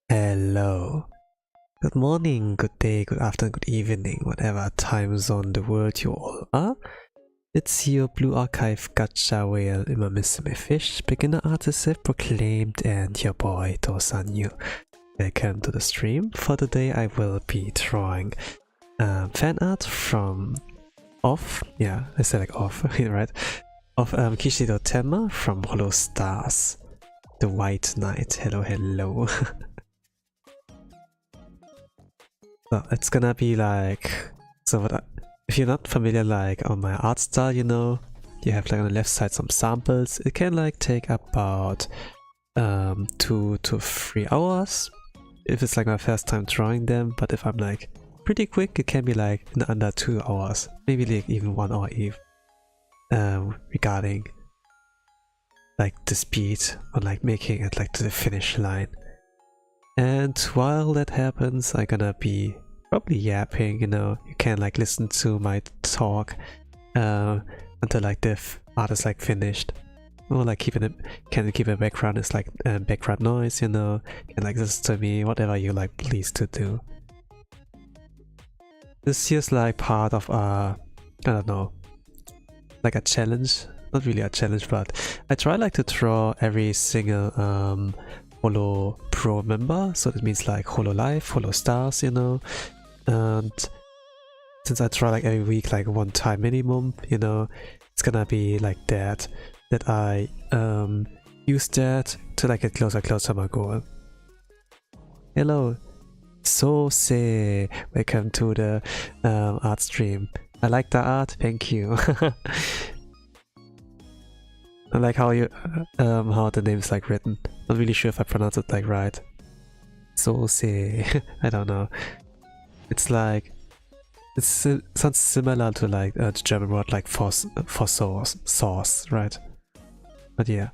Hello. Good morning, good day, good afternoon, good evening, whatever time zone the world you all are. It's your Blue Archive Gacha Whale, Ima Mr. Fish, beginner artist self-proclaimed, and your boy DOVA-SYNDROME. Welcome to the stream. For today I will be drawing fan art from I said like off, right? Of Kishido Tenma from Holostars, the White Knight. Hello, hello. So it's gonna be like, if you're not familiar like on my art style, you know, you have like on the left side some samples. It can like take about 2 to 3 hours if it's like my first time drawing them, but if I'm like pretty quick, it can be like in under 2 hours, maybe like even 1 hour even, regarding like the speed on like making it like to the finish line. And while that happens, I'm gonna be probably yapping, you know. You can like listen to my talk until like the art is like finished. Or like keep a background, it's like background noise, you know. You can like listen to me, whatever you like please to do. This is just like part of I don't know, like a challenge. Not really a challenge, but I try like to draw every single Holo Pro member, so that means like Holo Life, Holostars, you know. And since I try like every week, like 1 time minimum, you know, it's gonna be like that I use that to like get closer to my goal. Hello, welcome to the art stream. I like the art, thank you. I like how you how the name is like written. Not really sure if I pronounce it like right. Sauce. I don't know. It's like sounds similar to like the German word like for sauce, right? But yeah.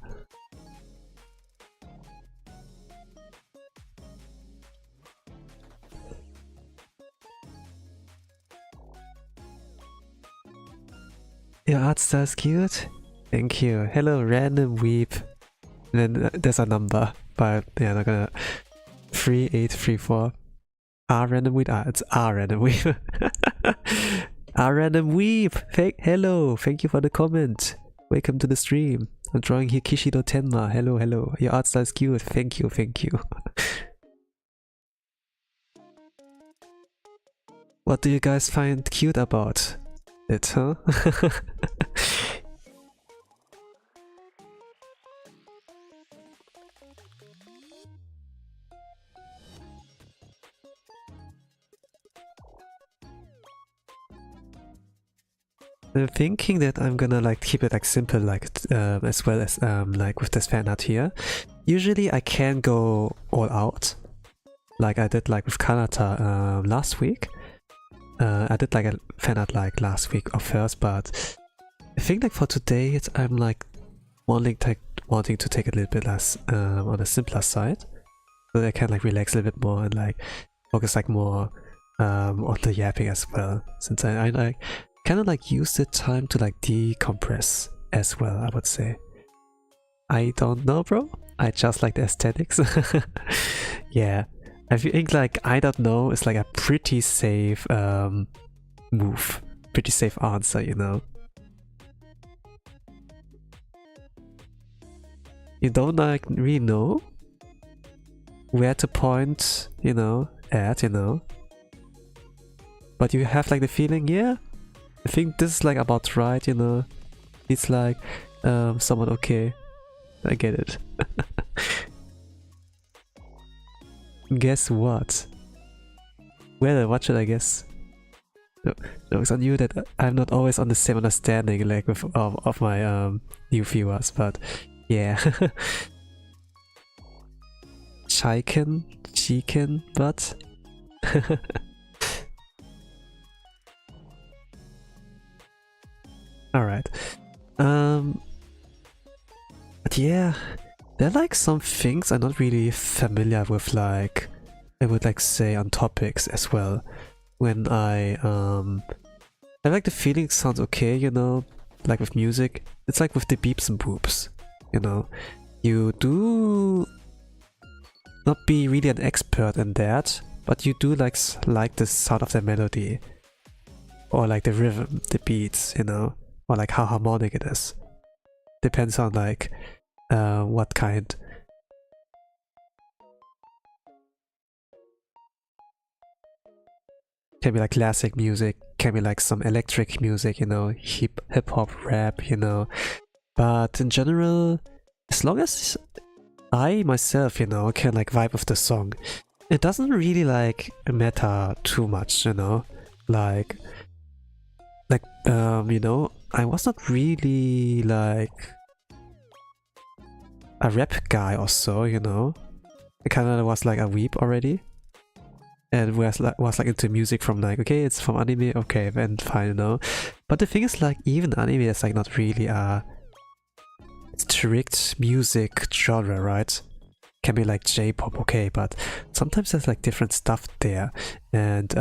Your art style is cute. Thank you. Hello, random weep. And then there's a number, but yeah, not gonna 3834. R random weep. Ah, it's R random weep. R random weep. Hello, thank you for the comment. Welcome to the stream. I'm drawing here Kishido Tenma. Hello, hello. Your art style is cute. Thank you, thank you. What do you guys find cute about it, huh? I'm thinking that I'm gonna like keep it like simple, like as well as like with this fan art here. Usually I can go all out, like I did like with Kanata last week. I did like a fan art like last week or first, but I think like for today I'm like wanting to take a little bit less on the simpler side, so that I can like relax a little bit more and like focus like more on the yapping as well, since I like kind of like use the time to like decompress as well, I would say. I don't know, bro. I just like the aesthetics. Yeah, I think like I don't know is like a pretty safe move, pretty safe answer, you know. You don't like really know where to point, you know, at, you know. But you have like the feeling, yeah, I think this is like about right, you know. It's like somewhat okay. I get it. Guess what? Well, what should I guess? No, because I knew that I'm not always on the same understanding like with of my new viewers, but yeah. Chicken, but alright. But yeah, there are like some things I'm not really familiar with, like I would like say on topics as well. When I like the feeling sounds okay, you know, like with music. It's like with the beeps and boops, you know. You do not be really an expert in that, but you do like the sound of the melody, or like the rhythm, the beats, you know, or like how harmonic it is. Depends on like what kind. Can be like classic music, can be like some electric music, you know, hip hop, rap, you know. But in general, as long as I myself, you know, can like vibe with the song, it doesn't really like matter too much, you know. Like you know, I was not really like a rap guy or so, you know. I kind of was like a weep already, and was like into music from like, okay, it's from anime, okay, then fine, you know. But the thing is, like, even anime is like not really a strict music genre, right? Can be like J-pop, okay, but sometimes there's like different stuff there, and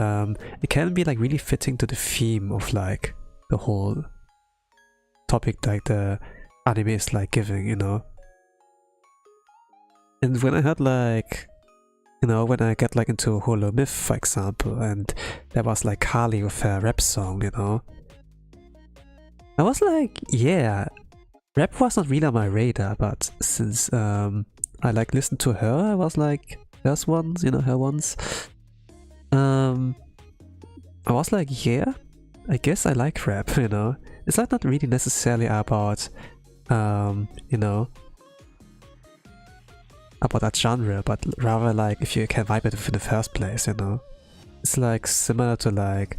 it can be like really fitting to the theme of like the whole topic like the anime is like giving, you know. And when I heard like, you know, when I get like into Holo Myth, for example, and there was like Carly with her rap song, you know, I was like, yeah, rap was not really on my radar, but since I like listened to her, I was like, there's ones, you know, her ones. I was like, yeah, I guess I like rap, you know. It's like not really necessarily about, you know, about that genre, but rather like if you can vibe it in the first place, you know. It's like similar to like,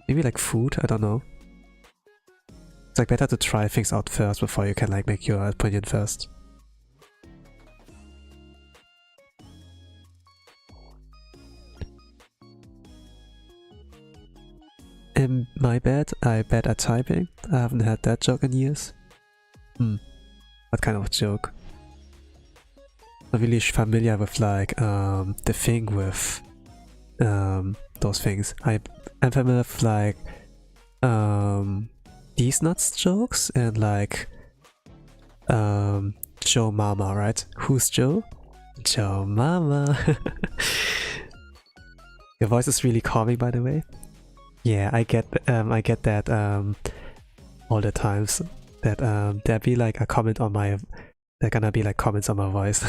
maybe like food, I don't know. It's like better to try things out first before you can like make your opinion first. My bad, I bad at typing. I haven't had that joke in years. What kind of joke? Not really familiar with like the thing with those things. I'm familiar with like these nuts jokes and like Joe Mama, right? Who's Joe? Joe Mama. Your voice is really calming, by the way. Yeah, I get that all the times that there'll be like a comment on my, there gonna be like comments on my voice.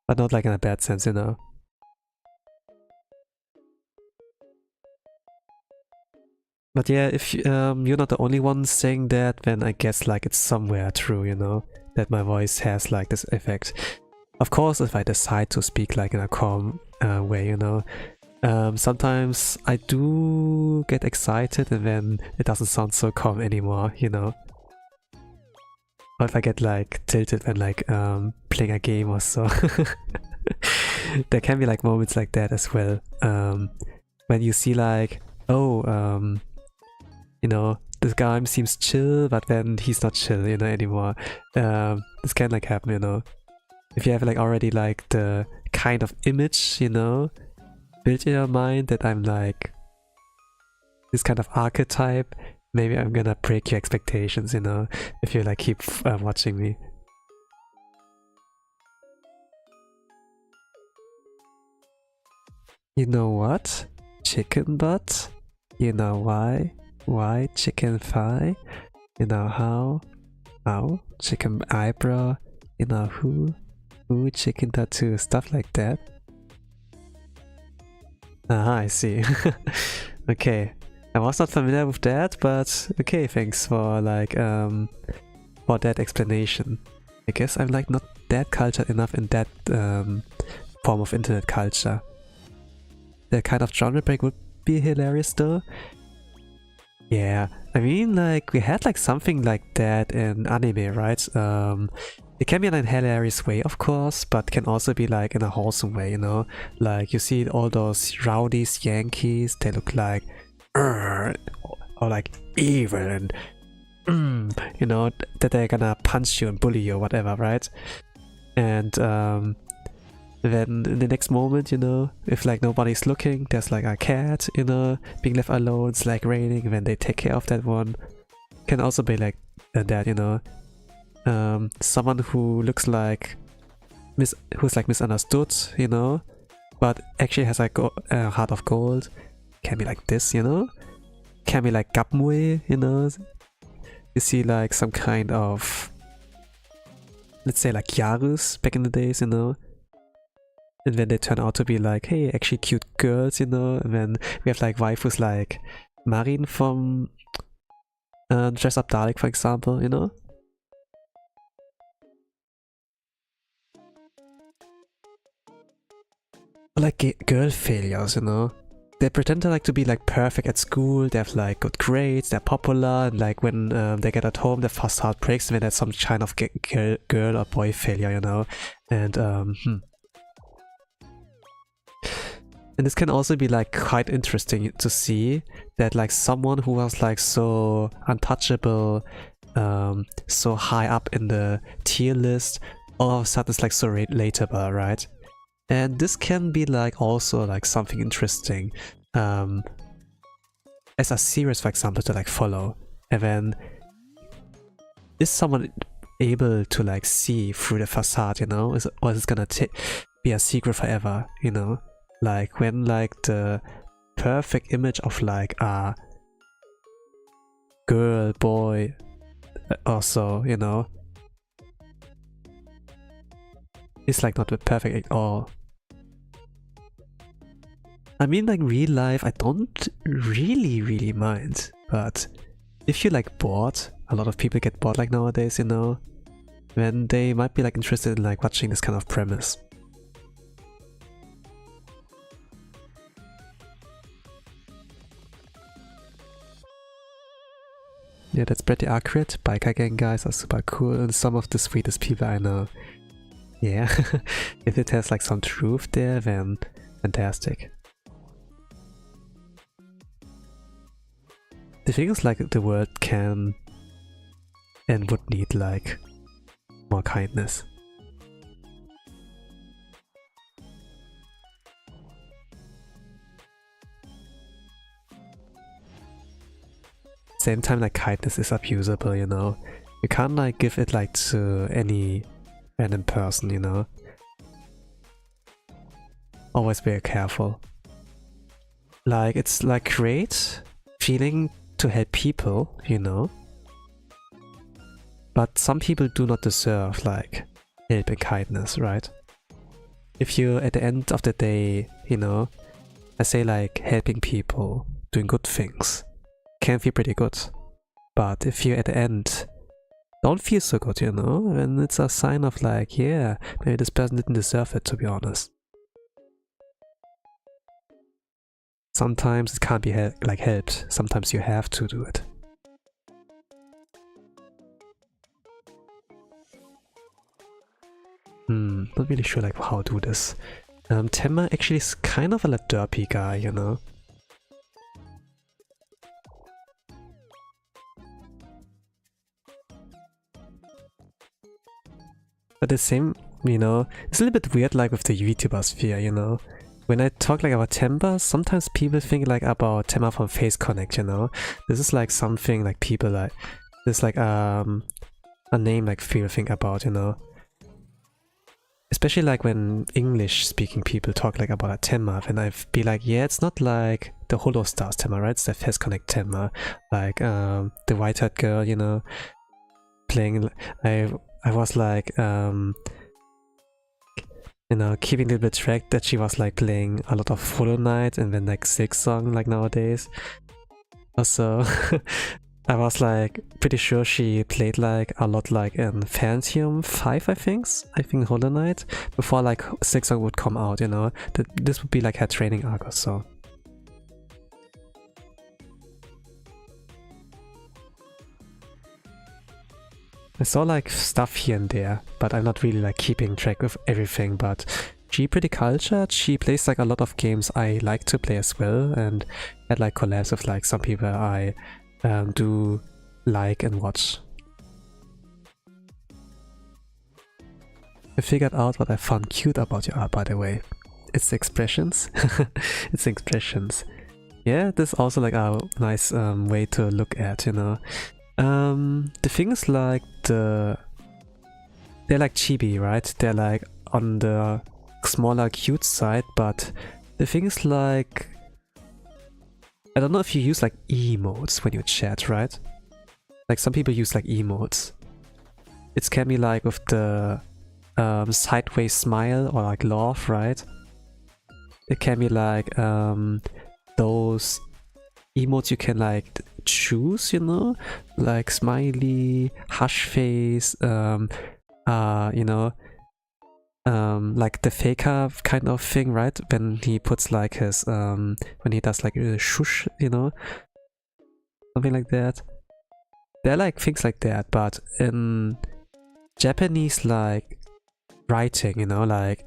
But not like in a bad sense, you know. But yeah, if you're not the only one saying that, then I guess like it's somewhere true, you know, that my voice has like this effect. Of course, if I decide to speak like in a calm way, you know, sometimes I do get excited and then it doesn't sound so calm anymore, you know. Or if I get like tilted when like playing a game or so. There can be like moments like that as well. When you see like, oh, you know, this guy seems chill, but then he's not chill, you know, anymore. This can like happen, you know. If you have like already like the kind of image, you know, built in your mind that I'm like this kind of archetype, maybe I'm gonna break your expectations, you know, if you like keep watching me. You know what? Chicken butt? You know why? Why chicken thigh? You know how? How? Chicken eyebrow? You know who? Who? Chicken tattoo? Stuff like that. Aha, I see. Okay. I was not familiar with that, but okay, thanks for like for that explanation. I guess I'm like not that cultured enough in that form of internet culture. That kind of genre break would be hilarious though. Yeah, I mean like we had like something like that in anime, right? It can be in a hilarious way, of course, but can also be like in a wholesome way, you know? Like you see all those rowdies, Yankees, they look like or like evil and you know, that they're gonna punch you and bully you or whatever, right? And then in the next moment, you know, if like nobody's looking, there's like a cat, you know, being left alone, it's like raining, and then they take care of that one. Can also be like that, you know. Someone who looks like who's like misunderstood, you know, but actually has like a heart of gold. Can be like this, you know. Can be like Gapmue, you know. You see like some kind of, let's say like Yarus back in the days, you know. And then they turn out to be like, hey, actually cute girls, you know. And then we have like waifus like Marin from Dress Up Dalek, for example, you know. Like girl failures, you know. They pretend to like to be like perfect at school, they have like good grades, they're popular, and like when they get at home, their first heart breaks when there's some kind of girl or boy failure, you know. And and this can also be like quite interesting to see that like someone who was like so untouchable, so high up in the tier list, all of a sudden is like so relatable, right? And this can be like also like something interesting as a series, for example, to like follow. And then is someone able to like see through the facade, you know? Or is it gonna be a secret forever, you know? Like when like the perfect image of like a girl, boy, also, you know, is like not perfect at all. I mean, like real life, I don't really mind, but if you're like bored, a lot of people get bored like nowadays, you know, then they might be like interested in like watching this kind of premise. Yeah, that's pretty accurate. Biker gang guys are super cool and some of the sweetest people I know. Yeah, if it has like some truth there, then fantastic. The thing is, like, the world can and would need like more kindness. Same time, like, kindness is abusable, you know. You can't like give it like to any random person, you know. Always very careful. Like, it's like great feeling to help people, you know. But some people do not deserve like help and kindness, right? If you at the end of the day, you know, I say like helping people, doing good things, can feel pretty good. But if you at the end don't feel so good, you know, then it's a sign of like, yeah, maybe this person didn't deserve it, to be honest. Sometimes it can't be like helped, sometimes you have to do it. Not really sure like how to do this. Tenma actually is kind of a derpy guy, you know. But the same, you know, it's a little bit weird like with the YouTuber sphere, you know. When I talk like about Tenma, sometimes people think like about Tenma from Face Connect, you know. This is like something like people like, this like a name like people think about, you know. Especially like when English speaking people talk like about a Tenma, and I'd be like, yeah, it's not like the Holostars Tenma, right? It's the Face Connect Tenma, like the white-haired girl, you know, playing. I was like, you know, keeping a little bit track that she was like playing a lot of Hollow Knight and then like Silksong like nowadays. Also, I was like pretty sure she played like a lot like in Phantom 5, I think Hollow Knight, before like Silksong would come out, you know. This would be like her training arc or so. I saw like stuff here and there, but I'm not really like keeping track of everything, but she pretty cultured. She plays like a lot of games I like to play as well, and had like collabs with like some people I do like and watch. I figured out what I found cute about your art, by the way. It's the expressions. It's the expressions. Yeah, this is also like a nice way to look at, you know. The thing is like they're like chibi, right? They're like on the smaller cute side, but the thing is like, I don't know if you use like emotes when you chat, right? Like some people use like emotes. It can be like with the sideways smile or like laugh, right? It can be like those emotes you can like choose, you know, like smiley, hush face, you know, like the faker kind of thing, right? When he puts like his when he does like a shush, you know, something like that. They're like things like that, but in Japanese like writing, you know, like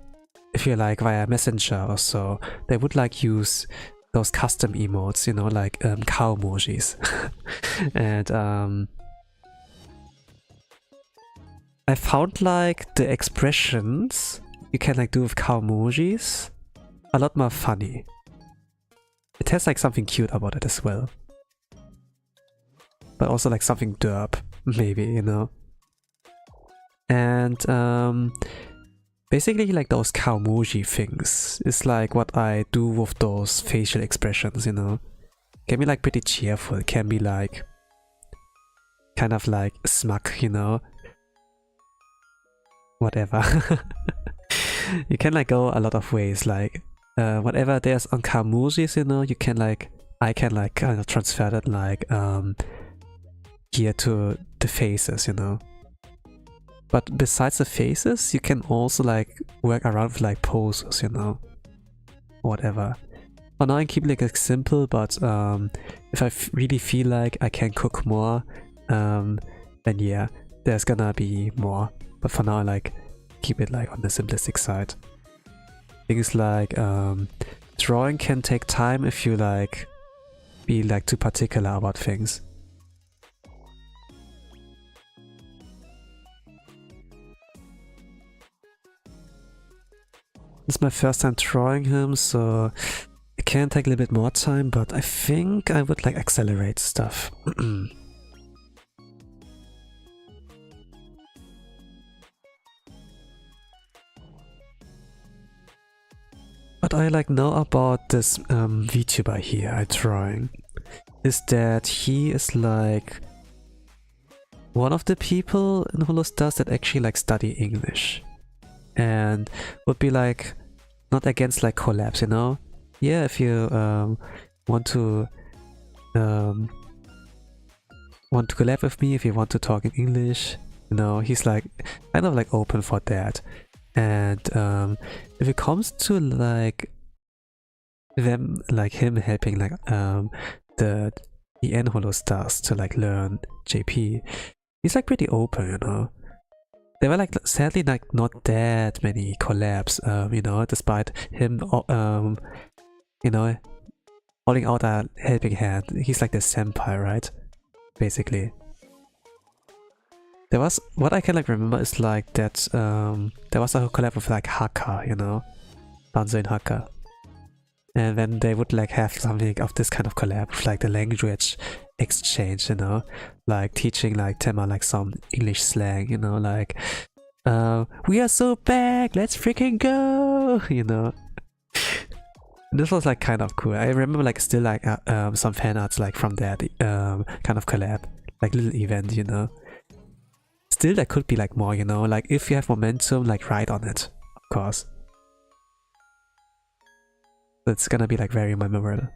if you're like via messenger or so, they would like use those custom emotes, you know, like cow emojis. And I found like the expressions you can like do with cow emojis a lot more funny. It has like something cute about it as well, but also like something derp, maybe, you know. And basically like those cow emoji things is like what I do with those facial expressions, you know. Can be like pretty cheerful, can be like kind of like smug, you know. Whatever. You can like go a lot of ways, like whatever there's on cow emojis, you know, you can like, I can like kind of transfer that like here to the faces, you know. But besides the faces, you can also like work around with like poses, you know, whatever. For now I keep like simple, but if I really feel like I can cook more, then yeah, there's gonna be more. But for now, I like keep it like on the simplistic side. Things like drawing can take time if you like be like too particular about things. It's my first time drawing him, so it can take a little bit more time, but I think I would like accelerate stuff. What I like know about this VTuber here I'm drawing is that he is like one of the people in Holostars that actually like study English and would be like not against like collabs, you know? Yeah, if you want to collab with me, if you want to talk in English, you know, he's like kind of like open for that. And if it comes to like them, like him helping like the EN Holostars to like learn JP, he's like pretty open, you know. There were like sadly like not that many collabs, you know, despite him you know, holding out a helping hand. He's like the senpai, right? Basically. There was, what I can like remember is like that there was a collab with like Haka, you know, Banzo and Haka. And then they would like have something of this kind of collab with like the language exchange, you know, like teaching like Tenma like some English slang, you know, like we are so back, let's freaking go, you know. And this was like kind of cool. I remember like still like some fan arts like from that kind of collab, like little event, you know. Still there could be like more, you know, like if you have momentum, like ride on it, of course. It's gonna be like very memorable.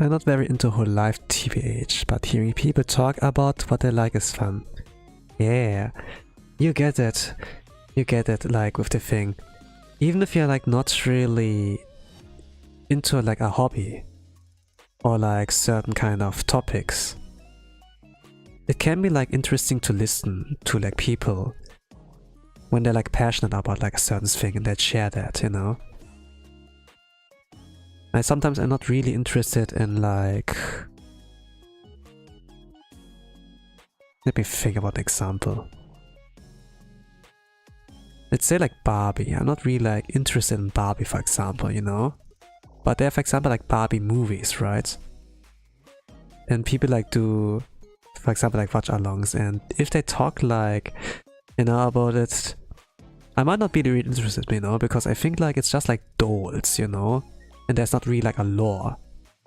I'm not very into whole life TBH, but hearing people talk about what they like is fun. Yeah, you get it. You get it, like with the thing. Even if you're like not really into like a hobby or like certain kind of topics, it can be like interesting to listen to like people when they're like passionate about like a certain thing and they share that, you know. Sometimes I'm not really interested in like... Let me think about an example. Let's say like Barbie. I'm not really like interested in Barbie, for example, you know? But there are, for example, like Barbie movies, right? And people like do, for example, like watch alongs, and if they talk like, you know, about it, I might not be really interested, you know, because I think like it's just like dolls, you know? And there's not really like a lore.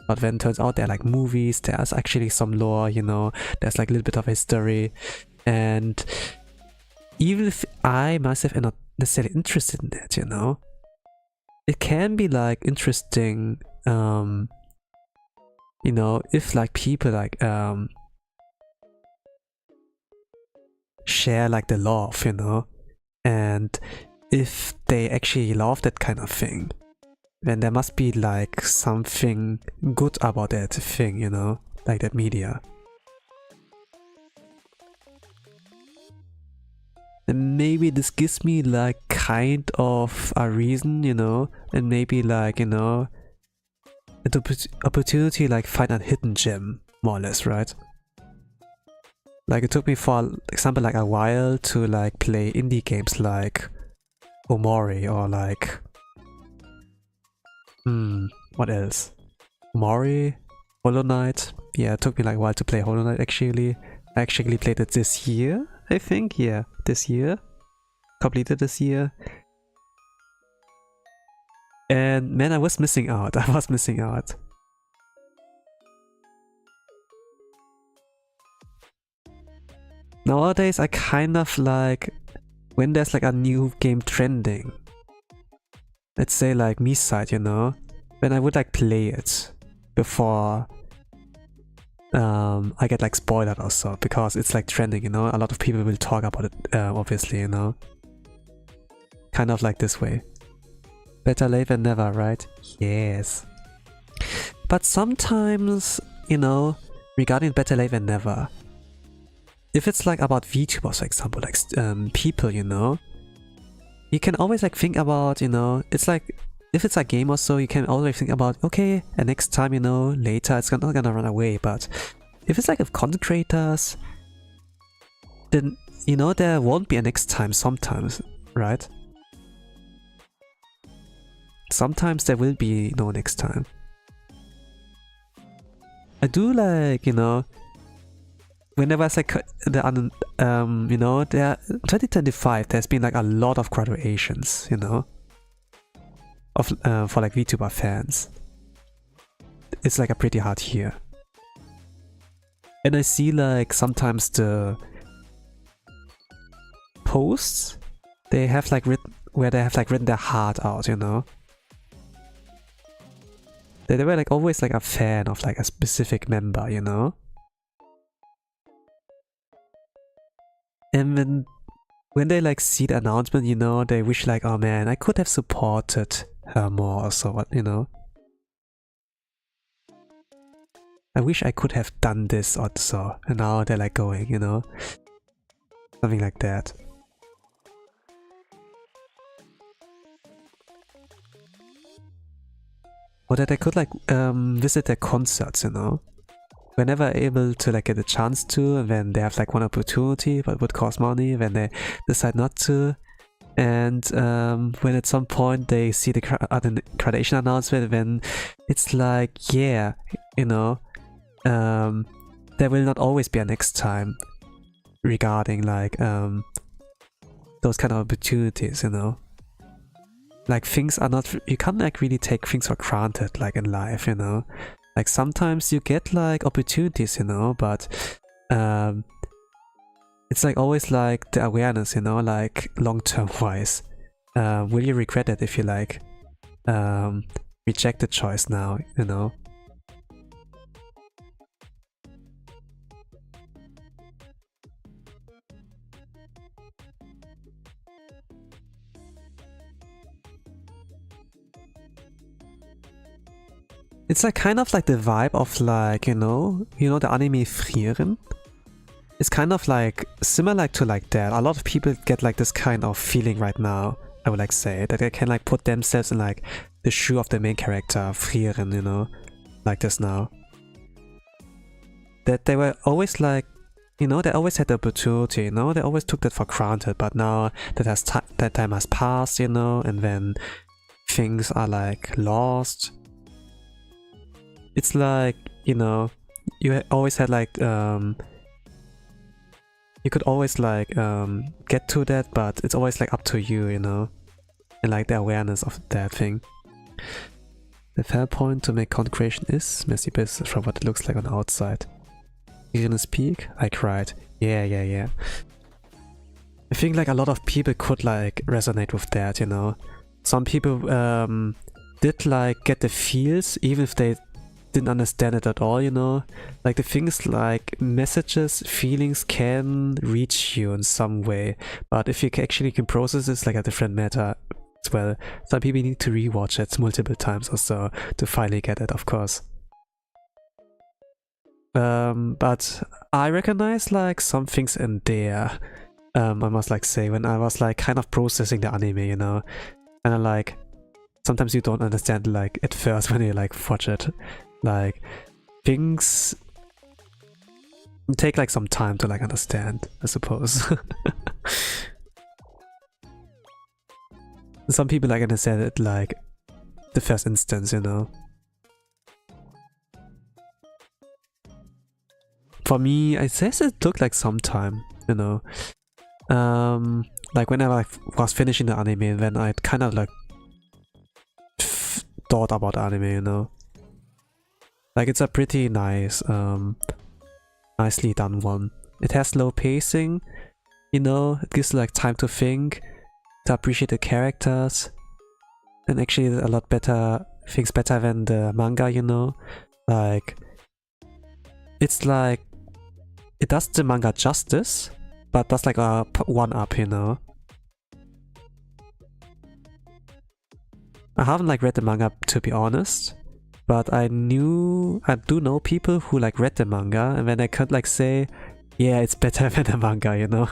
But then it turns out there are like movies, there's actually some lore, you know, there's like a little bit of history. And even if I myself am not necessarily interested in that, you know, it can be like interesting, you know, if like people like share like the love, you know, and if they actually love that kind of thing, then there must be like something good about that thing, you know, like that media. And maybe this gives me like kind of a reason, you know, and maybe like, you know, an opportunity like find a hidden gem, more or less, right? Like it took me, for example, like a while to like play indie games like Omori or like what else? Omori, Hollow Knight. Yeah, it took me like a while to play Hollow Knight actually. I actually played it this year, I think. Yeah, this year. Completed this year. And man, I was missing out. I was missing out. Nowadays, I kind of like, when there's like a new game trending, let's say like me side, you know, when I would like play it before I get like spoiled or so, because it's like trending, you know, a lot of people will talk about it, obviously, you know. Kind of like this way. Better late than never, right? Yes. But sometimes, you know, regarding better late than never, if it's like about VTubers, for example, like people, you know, you can always like think about, you know, it's like, if it's a game or so, you can always think about, okay, and next time, you know, later, it's not gonna run away. But if it's like with content creators, then, you know, there won't be a next time sometimes, right? Sometimes there will be no next time. I do like, you know, whenever it's like you know, there 2025 there's been like a lot of graduations, you know, of for like VTuber fans. It's like a pretty hard year. And I see like sometimes the posts they have like written where they have like written their heart out, you know. They were like always like a fan of like a specific member, you know. And when they like see the announcement, you know, they wish like, oh man, I could have supported her more or so what, you know. I wish I could have done this or so, and now they're like going, you know. Something like that. Or that I could like visit their concerts, you know. Whenever able to like get a chance to, and then they have like one opportunity but would cost money, then they decide not to. And when at some point they see the graduation announcement, then it's like, yeah, you know, there will not always be a next time regarding like those kind of opportunities, you know. Like things are not, you can't like really take things for granted like in life, you know. Like sometimes you get like opportunities, you know, but it's like always like the awareness, you know, like long-term wise. Will you regret it if you like reject the choice now, you know? It's like kind of like the vibe of like, you know the anime Frieren? It's kind of like similar to like that. A lot of people get like this kind of feeling right now, I would like say, that they can like put themselves in like the shoe of the main character, Frieren, you know, like this now. That they were always like, you know, they always had the opportunity, you know, they always took that for granted, but now that that time has passed, you know, and then things are like lost. It's like, you know, you always had like, you could always like get to that, but it's always like up to you, you know, and like the awareness of that thing. The fair point to make content creation is messy business from what it looks like on the outside. You gonna speak? I cried. Yeah. I think like a lot of people could like resonate with that, you know. Some people did like get the feels even if they didn't understand it at all, you know. Like the things like messages, feelings can reach you in some way, but if you actually can process it's like a different matter as well. Some people need to rewatch it multiple times or so to finally get it, of course. But I recognize like some things in there, I must like say, when I was like kind of processing the anime, you know, and I like sometimes you don't understand like at first when you like watch it. Like things take like some time to like understand, I suppose. Some people like understand it like the first instance, you know. For me, I guess it took like some time, you know. Like when I was finishing the anime, then I kind of like thought about anime, you know. Like it's a pretty nice, nicely done one. It has low pacing, you know, it gives like time to think, to appreciate the characters. and actually a lot better, things better than the manga, you know? Like, it's like, it does the manga justice, but does like a one-up, you know? I haven't like read the manga to be honest, but I do know people who like read the manga, and then I could like say, yeah, it's better than the manga, you know?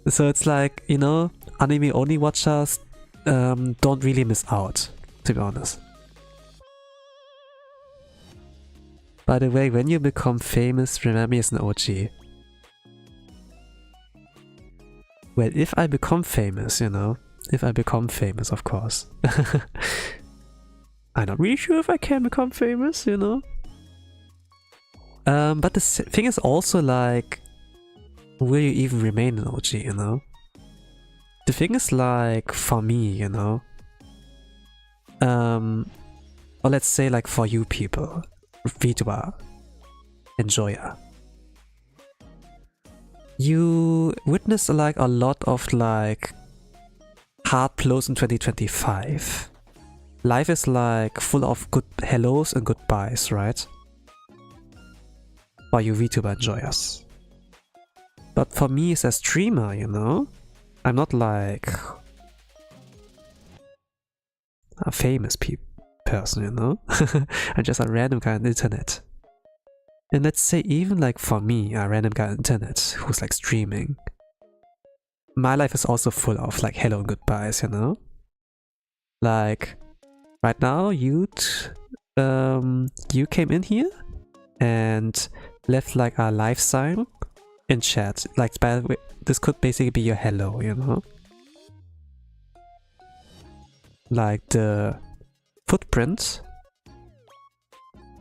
So it's like, you know, anime only watchers don't really miss out, to be honest. By the way, when you become famous, remember me as an OG. Well, if I become famous, you know, if I become famous, of course. I'm not really sure if I can become famous, you know. But the thing is also like, will you even remain an OG, you know? The thing is like, for me, you know, or let's say like for you people, VTuber, enjoyer, you witness like a lot of like hard blows in 2025. Life is like full of good hellos and goodbyes, right? For you VTuber enjoyers. But for me as a streamer, you know, I'm not like a famous person, you know? I'm just a random guy on the internet. And let's say even like for me, a random guy on the internet who's like streaming, my life is also full of like hello and goodbyes, you know? Like, right now, you came in here and left like a live sign in chat. Like, by the way, this could basically be your hello, you know? Like the footprint,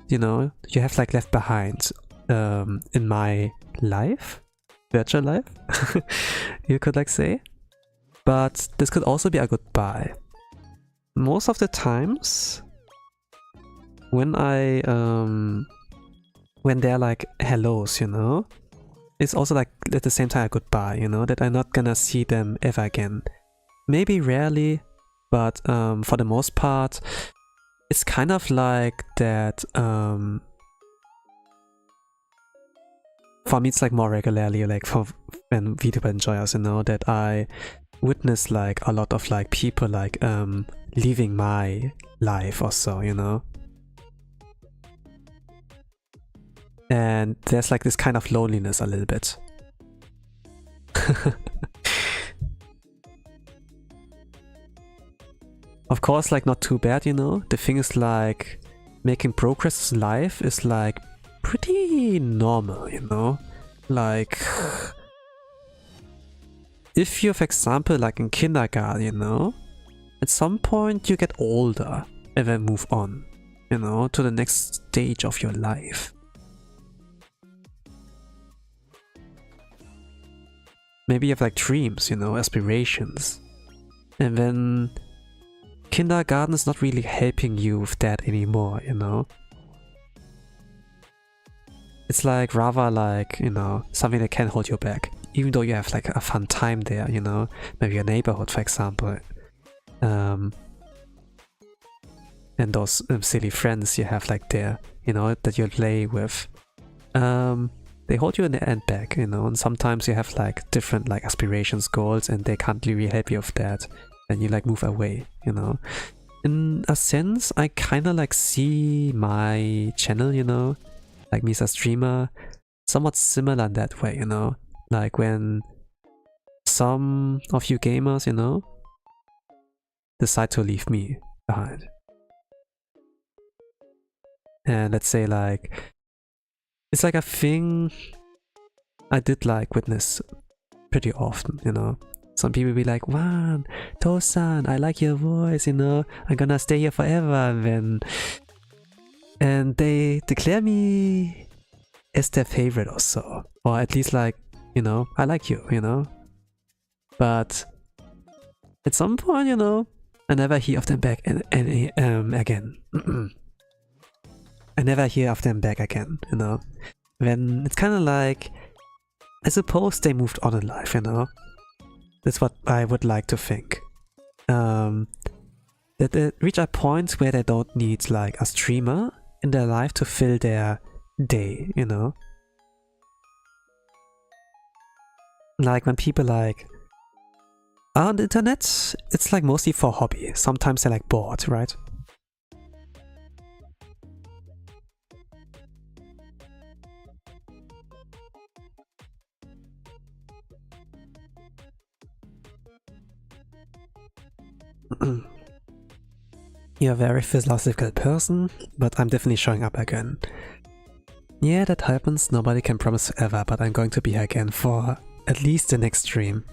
you know, you have like left behind in my life, virtual life, you could like say. But this could also be a goodbye. Most of the times when when they're like hellos, you know, it's also like at the same time a goodbye, you know, that I'm not gonna see them ever again. Maybe rarely, but for the most part, it's kind of like that. For me, it's like more regularly, like for when VTuber enjoyers, you know, that I witness like a lot of like people like leaving my life or so, you know. And there's like this kind of loneliness a little bit. Of course, like not too bad, you know. The thing is like making progress in life is like pretty normal, you know. Like if you're, for example, like in kindergarten, you know, at some point you get older and then move on, you know, to the next stage of your life. Maybe you have like dreams, you know, aspirations. And then kindergarten is not really helping you with that anymore, you know. It's like rather like, you know, something that can hold you back. Even though you have like a fun time there, you know, maybe a neighborhood, for example. And those silly friends you have like there, you know, that you play with. They hold you in the end back, you know, and sometimes you have like different like aspirations, goals, and they can't really help you with that. And you like move away, you know. In a sense, I kind of like see my channel, you know, like me as a streamer, somewhat similar in that way, you know. Like when some of you gamers, you know, decide to leave me behind. And let's say like, it's like a thing I did like witness pretty often, you know. Some people be like, "Man, Tosan, I like your voice, you know, I'm gonna stay here forever," and they declare me as their favorite or so. Or at least like, you know, I like you, you know. But at some point, you know, I never hear of them back again. I never hear of them back again, you know. Then it's kind of like, I suppose they moved on in life, you know. That's what I would like to think. that they reach a point where they don't need like a streamer in their life to fill their day, you know? Like when people like are on the internet, it's like mostly for hobby. Sometimes they're like bored, right? You're a very philosophical person, but I'm definitely showing up again. Yeah, that happens. Nobody can promise forever, but I'm going to be here again for at least the next stream.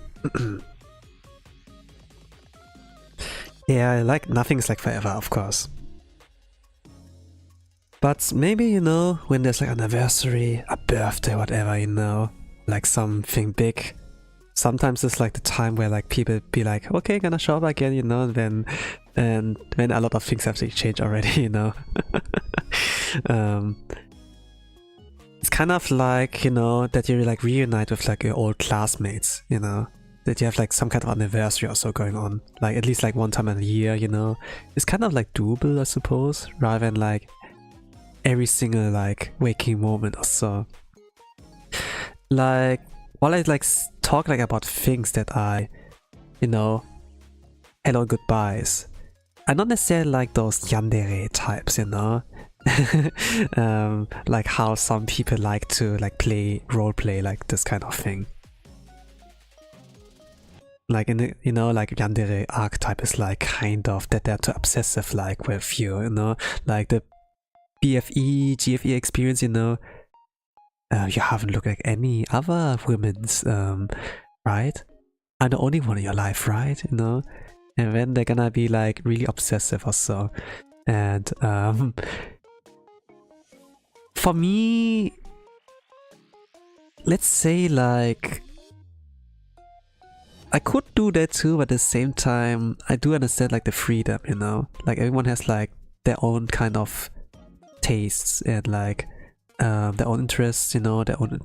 Yeah, like nothing's like forever, of course. But maybe, you know, when there's like an anniversary, a birthday, whatever, you know, like something big. Sometimes it's like the time where like people be like, okay, gonna show up again, you know, and when a lot of things have to change already, you know. It's kind of like, you know, that you like reunite with like your old classmates, you know, that you have like some kind of anniversary or so going on, like at least like one time in a year, you know. It's kind of like doable, I suppose, rather than like every single like waking moment or so. Like while I like talk like about things that I, you know, hello goodbyes, I don't necessarily like those yandere types, you know. Like how some people like to like play roleplay, like this kind of thing. Like in the, you know, like yandere archetype is like kind of that they're too obsessive like with you, you know, like the BFE, GFE experience, you know. You haven't looked like any other women's, right? I'm the only one in your life, right? You know? And then they're gonna be like really obsessive or so. And for me, let's say like I could do that too, but at the same time I do understand like the freedom, you know? Like everyone has like their own kind of tastes and like their own interests, you know, their own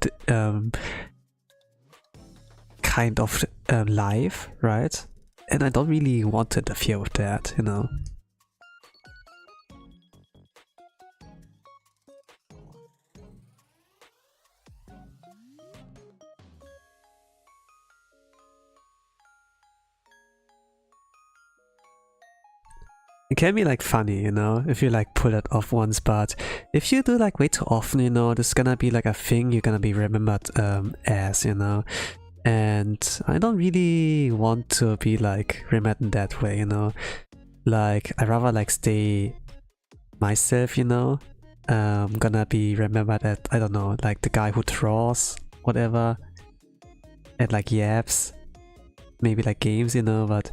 kind of life, right? And I don't really want to interfere with that, you know. It can be like funny, you know, if you like pull it off once, but if you do like way too often, you know, this is gonna be like a thing you're gonna be remembered as, you know. And I don't really want to be like remembered in that way, you know. Like I rather like stay myself, you know. Gonna be remembered at, I don't know, like the guy who draws, whatever, and like yaps, maybe like games, you know, but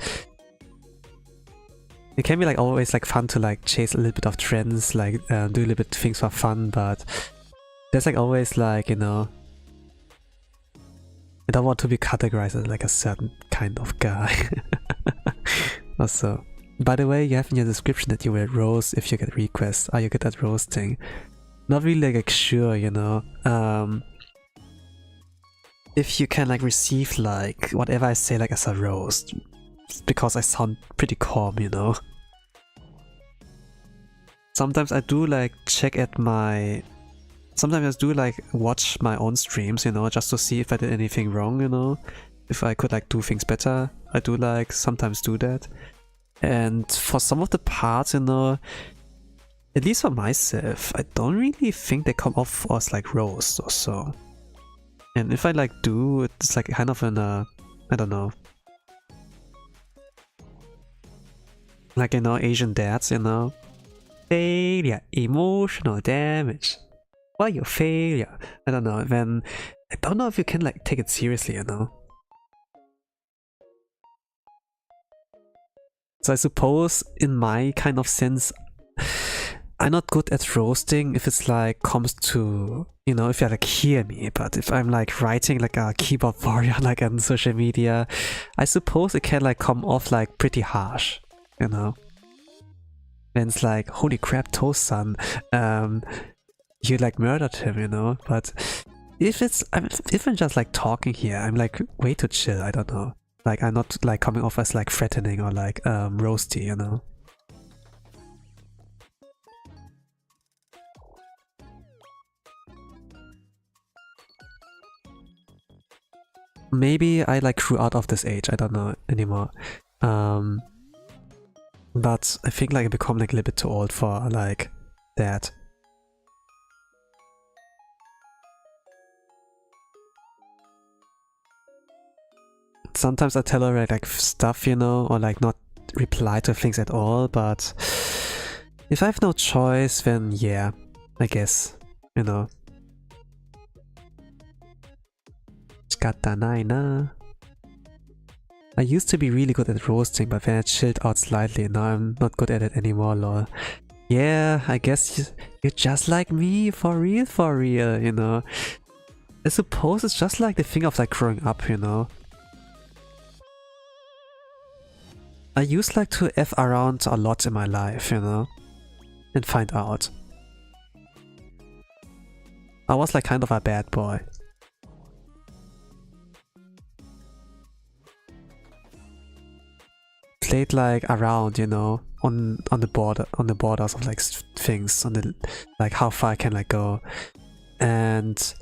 it can be like always like fun to like chase a little bit of trends, like do a little bit of things for fun, but there's like always like, you know, I don't want to be categorized as like a certain kind of guy. Also, by the way, you have in your description that you will roast if you get requests. Are you good at roasting? Not really like sure, you know. If you can like receive like whatever I say like as a roast, because I sound pretty calm, you know. Sometimes I do like check at my... Sometimes I do like watch my own streams, you know, just to see if I did anything wrong, you know. If I could like do things better. I do like sometimes do that. And for some of the parts, you know, at least for myself, I don't really think they come off as like roast or so. And if I like do, it's like kind of an I don't know. Like, you know, Asian dads, you know. Failure, emotional damage. Why you failure? I don't know, then I don't know if you can like take it seriously, you know. So I suppose in my kind of sense, I'm not good at roasting if it's like comes to, you know, if you like hear me, but if I'm like writing like a keyboard warrior like on social media, I suppose it can like come off like pretty harsh, you know. And it's like, holy crap, Toast-san, you like murdered him, you know. But if I'm just like talking here, I'm like way too chill, I don't know. Like I'm not like coming off as like threatening or like roasty, you know. maybe I like grew out of this age, I don't know anymore. But I think like I become like a little bit too old for like that. Sometimes I tolerate like stuff, you know, or like not reply to things at all, but if I have no choice, then yeah, I guess, you know. I used to be really good at roasting, but then I chilled out slightly. Now I'm not good at it anymore, lol. Yeah, I guess you're just like me, for real, you know. I suppose it's just like the thing of like growing up, you know. I used like to F around a lot in my life, you know, and find out. I was like kind of a bad boy. Played like around, you know, on the borders of like things, on the like how far I can like go, and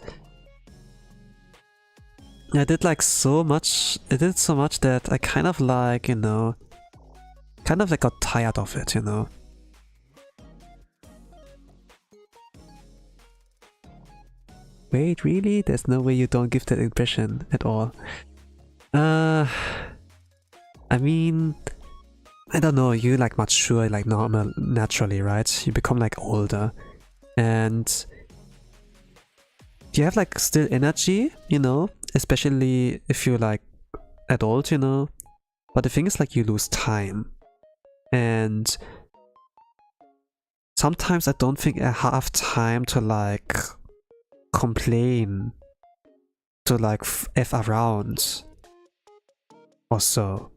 I did like so much. I did so much that I kind of like, you know, kind of like got tired of it, you know. Wait, really? There's no way you don't give that impression at all. I mean, I don't know, you like mature like normal naturally, right? You become like older and you have like still energy, you know, especially if you're like adult, you know. But the thing is like you lose time. And sometimes I don't think I have time to like complain, to like F around or so.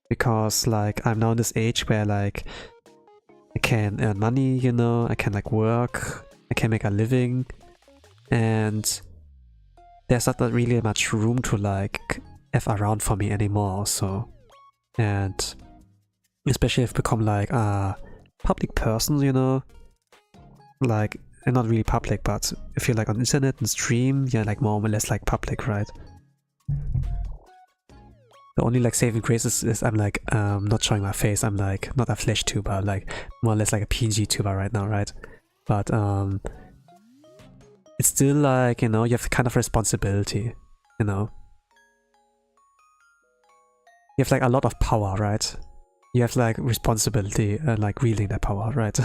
Because like I'm now in this age where like I can earn money, you know, I can like work, I can make a living, and there's not really much room to like F around for me anymore also. And especially if I become like a public person, you know, like, and not really public, but if you're like on internet and stream, you're like more or less like public, right? The only like saving grace is I'm like not showing my face. I'm like not a flesh tuber, like more or less like a PNG tuber right now, right? But it's still like, you know, you have kind of responsibility, you know. You have like a lot of power, right? You have like responsibility and like wielding that power, right?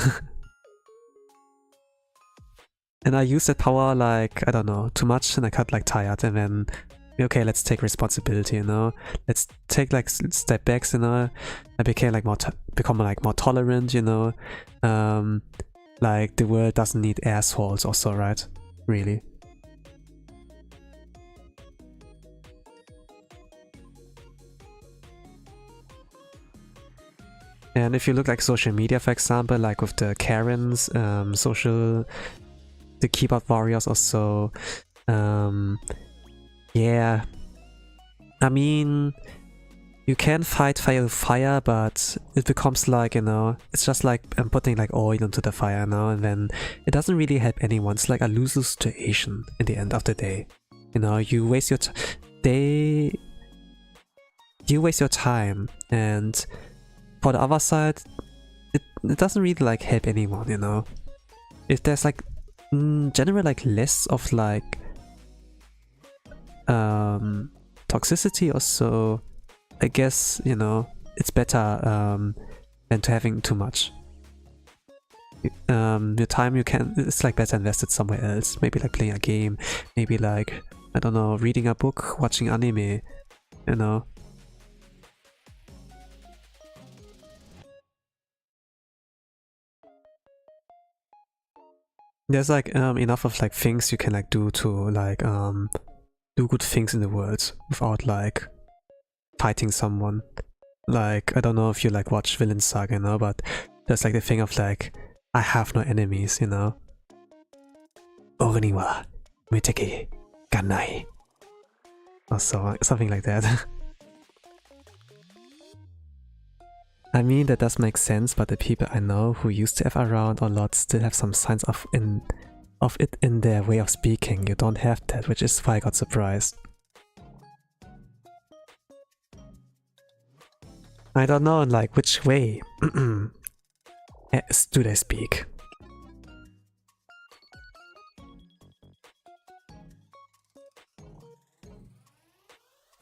And I use that power like, I don't know, too much, and I got like tired, and then okay, let's take responsibility, you know. Let's take like step backs, you know. I became like become like more tolerant, you know. Like the world doesn't need assholes, also, right? Really. And if you look like social media, for example, like with the Karens, the keyboard warriors also, yeah, I mean, you can fight fire with fire, but it becomes like, you know, it's just like I'm putting like oil into the fire now, and then it doesn't really help anyone. It's like a lose-lose situation in the end of the day. You know, you waste your time, and for the other side, it doesn't really like help anyone, you know. If there's like generally like less of like toxicity or so, I guess, you know, it's better than to having too much. Your time it's like better invested somewhere else. Maybe like playing a game, maybe like, I don't know, reading a book, watching anime, you know. There's like enough of like things you can like do to like do good things in the world without like fighting someone. Like, I don't know if you like watch Villain Saga, you know, but there's like the thing of like, I have no enemies, you know. Ori wa muteki ga nai. Or so, something like that. I mean, that does make sense, but the people I know who used to F around a lot still have some signs of it in their way of speaking. You don't have that, which is why I got surprised. I don't know, like, which way do they speak?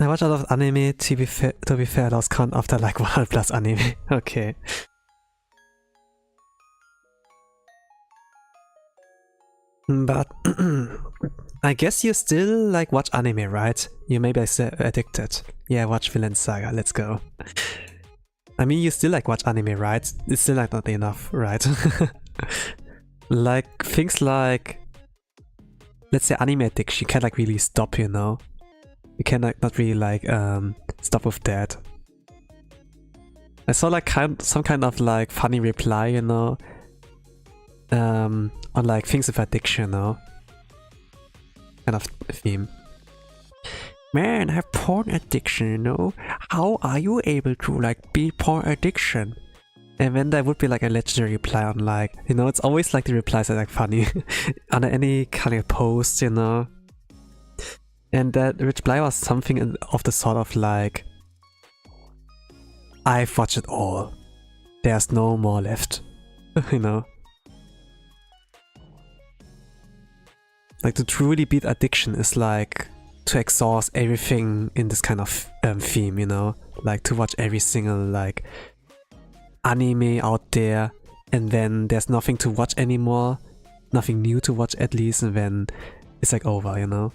I watch a lot of anime, to be fair, I lost count after like 100 plus anime. Okay. But I guess you still like watch anime, right? You maybe still addicted. Yeah, watch Villain Saga, let's go. I mean, you still like watch anime, right? It's still like not enough, right? Like things like, let's say anime addiction, you can't like really stop, you know? You can like not really like stop with that. I saw like some kind of like funny reply, you know, on like things with addiction, you know, kind of theme. Man, I have porn addiction, you know. How are you able to like be porn addiction? And then there would be like a legendary reply on like, you know, it's always like the replies are like funny under any kind of post, you know. And that reply was something of the sort of like, I've watched it all. There's no more left. You know? Like to truly beat addiction is like to exhaust everything in this kind of theme, you know? Like to watch every single like anime out there and then there's nothing to watch anymore. Nothing new to watch at least, and then it's like over, you know?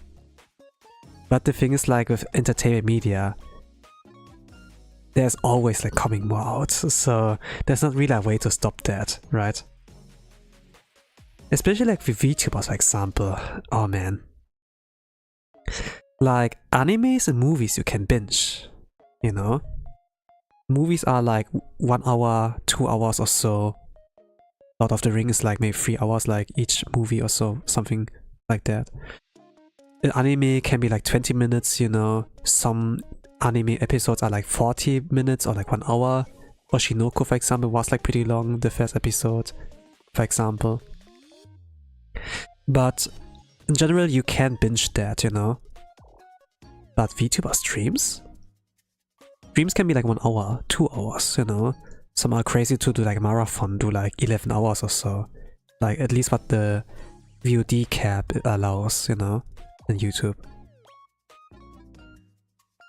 But the thing is, like with entertainment media, there's always like coming more out, so there's not really a way to stop that, right? Especially like with VTubers, for example. Oh man. Like animes and movies you can binge, you know? Movies are like 1 hour, 2 hours or so. Lord of the Rings is like maybe 3 hours, like each movie or so, something like that. An anime can be like 20 minutes, you know. Some anime episodes are like 40 minutes or like 1 hour. Oshinoko, for example, was like pretty long, the first episode, for example. But in general, you can binge that, you know. But VTuber streams? Streams can be like 1 hour, 2 hours, you know. Some are crazy to do like marathon, do like 11 hours or so. Like at least what the VOD cap allows, you know. And YouTube.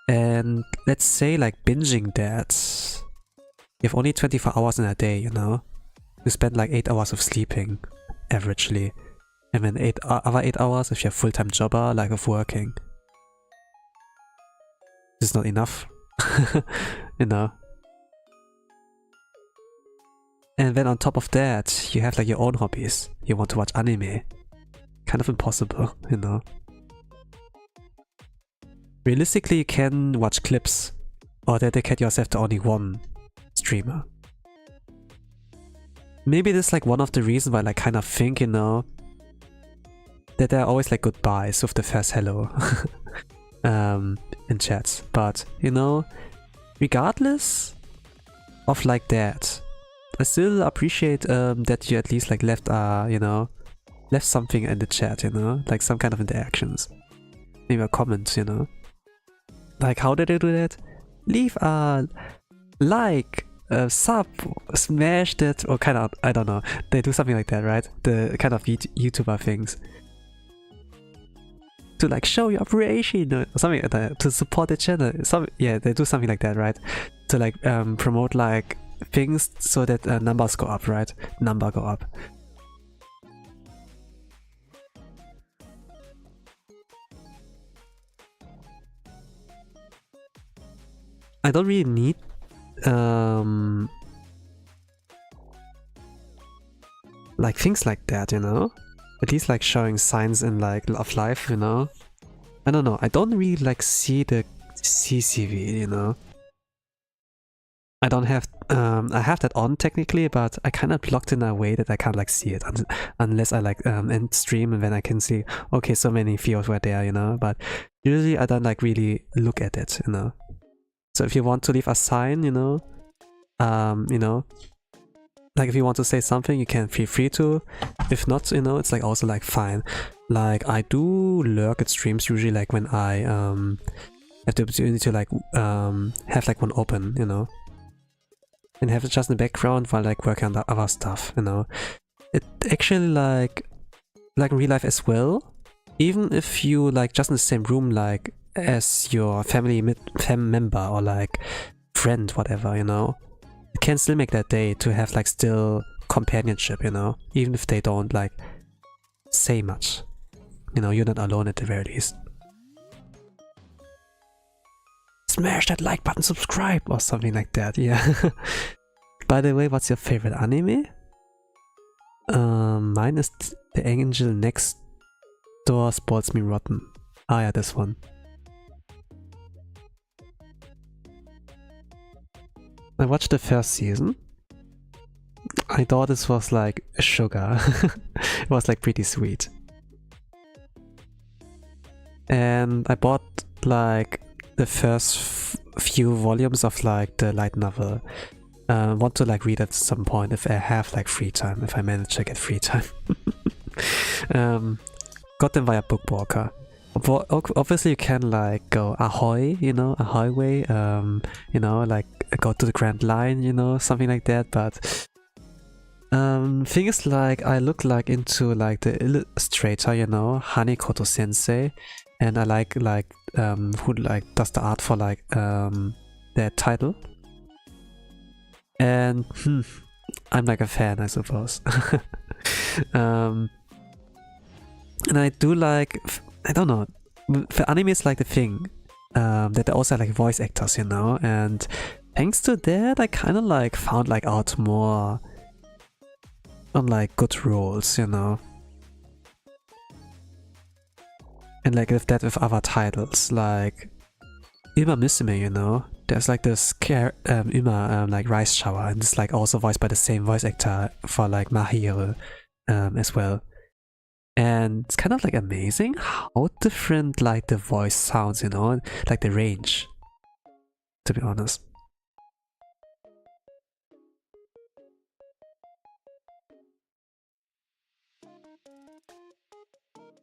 And let's say like binging that, you have only 24 hours in a day, you know? You spend like 8 hours of sleeping, averagely. And then 8 hours if you're a full-time jobber, like of working. It's not enough, you know? And then on top of that, you have like your own hobbies. You want to watch anime. Kind of impossible, you know? Realistically, you can watch clips or dedicate yourself to only one streamer. Maybe this is like one of the reasons why I like kind of think, you know, that there are always like goodbyes with the first hello in chats. But, you know, regardless of like that, I still appreciate that you at least like left you know, left something in the chat, you know, like some kind of interactions. Maybe a comment, you know. Like, how did they do that? Leave a like, a sub, smash that, or kind of, I don't know. They do something like that, right? The kind of YouTuber things. To like show your appreciation or something like that. To support the channel. Yeah, they do something like that, right? To like promote like things so that numbers go up, right? Number go up. I don't really need like things like that, you know? At least like showing signs in like of life, you know? I don't know, I don't really like see the CCV, you know? I don't have I have that on technically, but I kind of blocked in a way that I can't like see it unless I like end stream, and then I can see, okay, so many fields were there, you know? But usually I don't like really look at it, you know? So if you want to leave a sign, you know, like if you want to say something, you can feel free to. If not, you know, it's like also like fine. Like I do lurk at streams usually like when I have the opportunity to like have like one open, you know. and have it just in the background while like working on the other stuff, you know. It actually like in real life as well, even if you like just in the same room like as your family member or like friend, whatever, you know, you can still make that day to have like still companionship, you know, even if they don't like say much, you know, you're not alone at the very least. Smash that like button, subscribe, or something like that, yeah. By the way, what's your favorite anime? Mine is The Angel Next Door Sports Me Rotten. Ah yeah, this one. I watched the first season. I thought this was like sugar. It was like pretty sweet. And I bought like the first few volumes of like the light novel. Want to like read at some point if I have like free time, if I manage to get free time. Got them via Bookwalker. Obviously you can like go Ahoy, you know, Ahoy way, you know, like go to the Grand Line, you know, something like that, but thing is like I look like into like the illustrator, you know, Hanekoto Sensei, and I like who like does the art for like their title. And I'm like a fan, I suppose. And I do like, I don't know, for anime is like the thing that they also have like voice actors, you know, and thanks to that I kind of like found like out more on like good roles, you know. And like with that with other titles like Uma Musume, you know, there's like this Uma like Rice Shower, and it's like also voiced by the same voice actor for like Mahiro as well. And it's kind of like amazing how different like the voice sounds, you know, like the range, to be honest.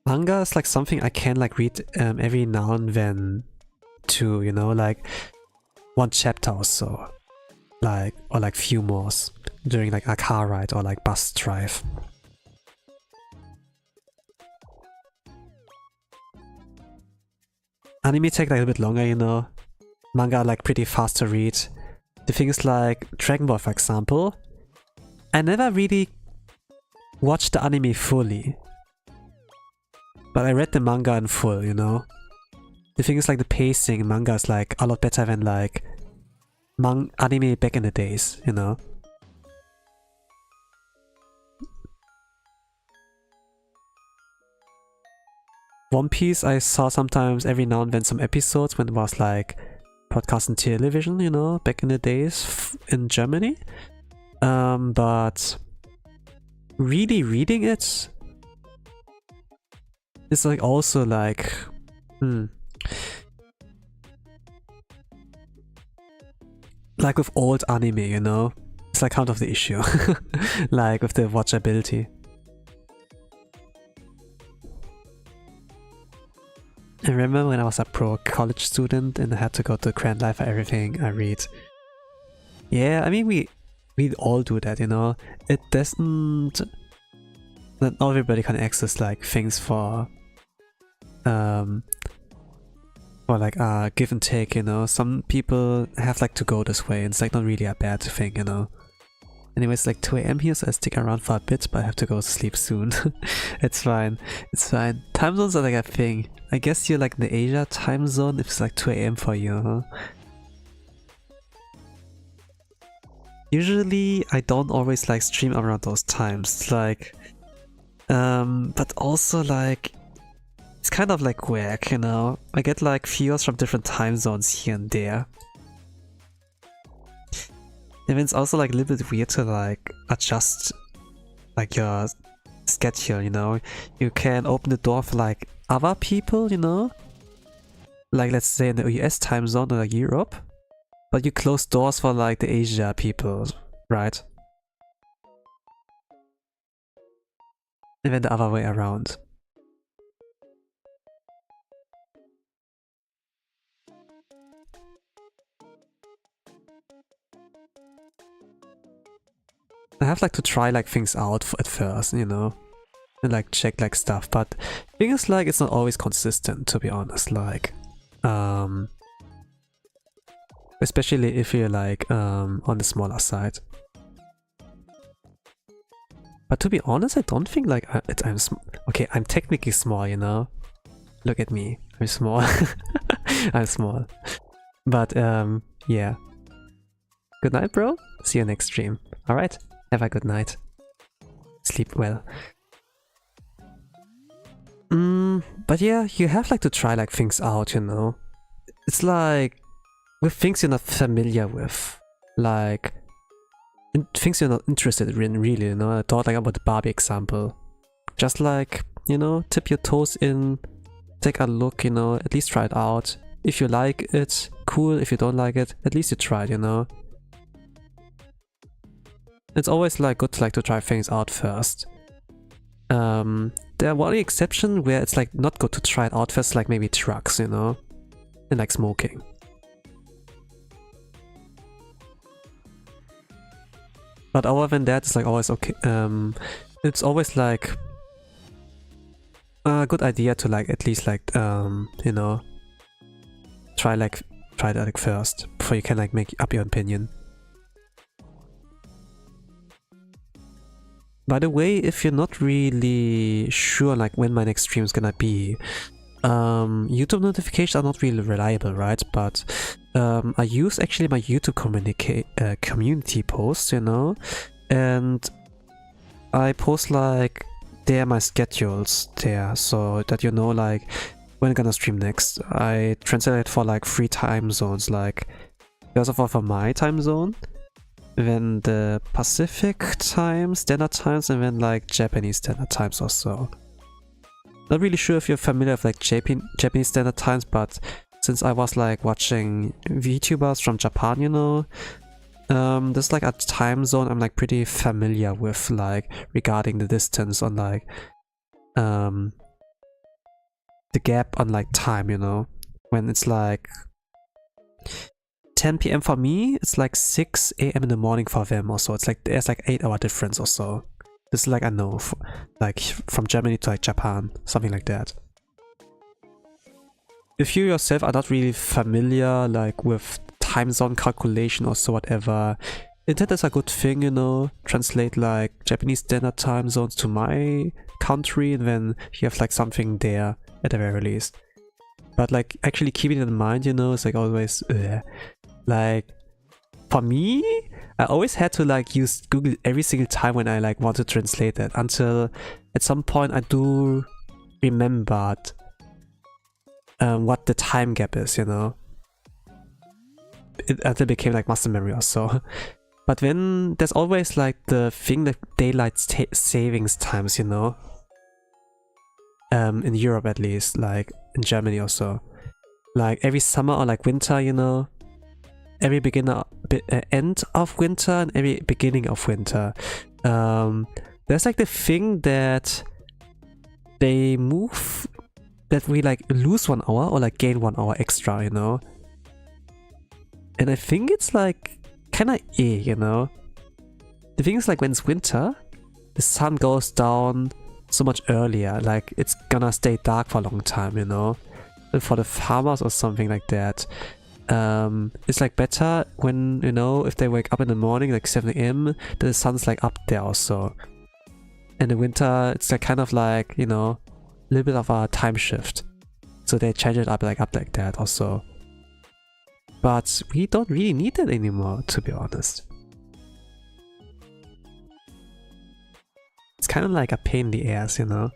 Manga is like something I can like read every now and then too, you know, like one chapter or so, like, or like few more during like a car ride or like bus drive. Anime take like a bit longer, you know. Manga are like pretty fast to read. The thing is like Dragon Ball, for example, I never really watched the anime fully, but I read the manga in full, you know. The thing is like the pacing in manga is like a lot better than like anime back in the days, you know. One Piece I saw sometimes every now and then some episodes when it was like broadcast on television, you know, back in the days in Germany. But really reading it is like also like like with old anime, you know, it's like kind of the issue. Like with the watchability. I remember when I was a pro college student and I had to go to Grand Life for everything I read. Yeah, I mean we all do that, you know. It doesn't, not everybody can access like things for like give and take, you know. Some people have like to go this way and it's like not really a bad thing, you know. Anyways, it's like 2 AM here, so I stick around for a bit, but I have to go to sleep soon. It's fine, it's fine. Time zones are like a thing. I guess you're like in the Asia time zone if it's like 2 AM for you, huh? Usually I don't always like stream around those times, like but also like it's kind of like whack, you know. I get like viewers from different time zones here and there. And it's also like a little bit weird to like adjust like your schedule, you know. You can open the door for like other people, you know, like let's say in the US time zone or like Europe, but you close doors for like the Asia people, right? And then the other way around. I have like to try like things out at first, you know, and like check like stuff. But thing is like it's not always consistent, to be honest. Like, especially if you're like on the smaller side. But to be honest, I don't think like okay, I'm technically small, you know. Look at me, I'm small. I'm small. But yeah. Good night, bro. See you next stream. All right. Have a good night. Sleep well. But yeah, you have like to try like things out, you know. It's like with things you're not familiar with, like things you're not interested in, really, you know. I thought like about the Barbie example. Just like, you know, tip your toes in, take a look, you know, at least try it out. If you like it, cool. If you don't like it, at least you tried, you know. It's always like good to try things out first. There are one exception where it's like not good to try it out first, like maybe drugs, you know, and like smoking. But other than that, it's like always okay. It's always like a good idea to like at least like you know, try that like first before you can like make up your opinion. By the way, if you're not really sure like when my next stream is gonna be, YouTube notifications are not really reliable, right? But I use actually my YouTube community posts, you know, and I post like there my schedules there, so that you know like when I'm gonna stream next. I translate it for like 3 time zones, like first of all for my time zone, then the Pacific time, standard times, and then like Japanese standard times or so. Not really sure if you're familiar with like Japanese standard times, but since I was like watching VTubers from Japan, you know, there's like a time zone I'm like pretty familiar with, like regarding the distance on like the gap on like time, you know, when it's like 10 PM for me, it's like 6 AM in the morning for them or so. It's like there's like 8-hour difference or so. This is like I know, like from Germany to like Japan, something like that. If you yourself are not really familiar like with time zone calculation or so whatever, internet is a good thing, you know. Translate like Japanese standard time zones to my country, and then you have like something there at the very least. But like actually keeping it in mind, you know, it's like always like for me, I always had to like use Google every single time when I like want to translate it, until at some point I do remembered what the time gap is, you know. Until it became like muscle memory or so. But then there's always like the thing that daylight savings times, you know. In Europe at least, like in Germany also. Like every summer or like winter, you know. Every end of winter and every beginning of winter. There's like the thing that they move, that we like lose 1 hour or like gain 1 hour extra, you know. And I think it's like kinda you know. The thing is like when it's winter, the sun goes down so much earlier, like it's gonna stay dark for a long time, you know. And for the farmers or something like that, it's like better when, you know, if they wake up in the morning like 7 AM, the sun's like up there also. In the winter, it's like kind of like, you know, a little bit of a time shift. So they change it up like that also. But we don't really need it anymore, to be honest. It's kind of like a pain in the ass, you know.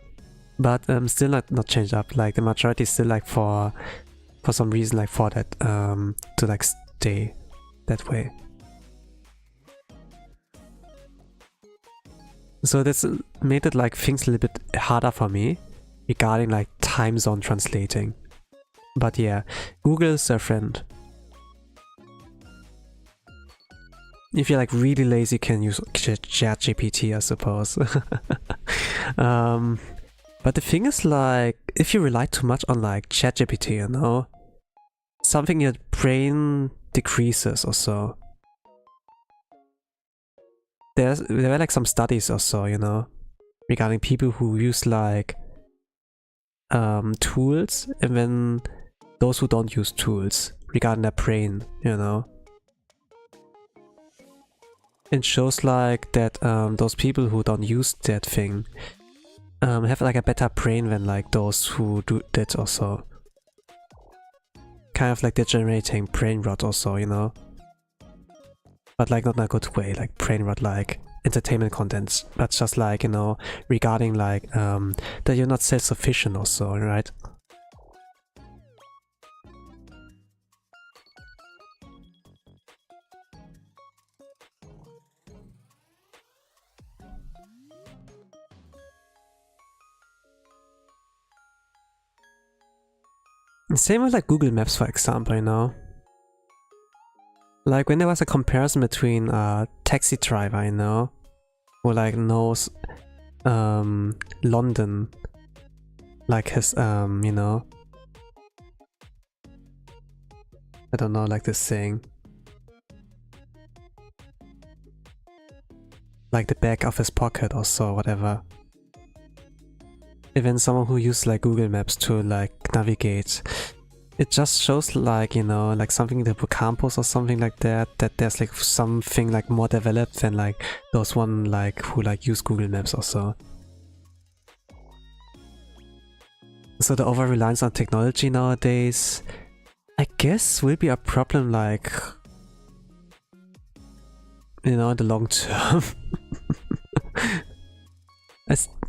But still not changed up. Like the majority is still like for some reason like for that to like stay that way. So that's made it like things a little bit harder for me regarding like time zone translating. But yeah, Google is a friend. If you're like really lazy, you can use ChatGPT, I suppose. But the thing is like, if you rely too much on like ChatGPT, you know, something in your brain decreases or so. there were like some studies or so, you know, regarding people who use like tools, and then those who don't use tools, regarding their brain, you know. It shows like that those people who don't use that thing have like a better brain than like those who do that also. Kind of like degenerating brain rot also, you know. But like not in a good way, like brain rot like entertainment content, but just like, you know, regarding like that you're not self-sufficient also, right? Same with like Google Maps, for example, you know. Like when there was a comparison between a taxi driver, you know, who like knows London, like his you know, I don't know, like this saying, like the back of his pocket or so, whatever. Even someone who uses like Google Maps to like navigate, it just shows like, you know, like something in the hippocampus or something like that, that there's like something like more developed than like those one like who like use Google Maps or so. So the over-reliance on technology nowadays, I guess, will be a problem like, you know, in the long term.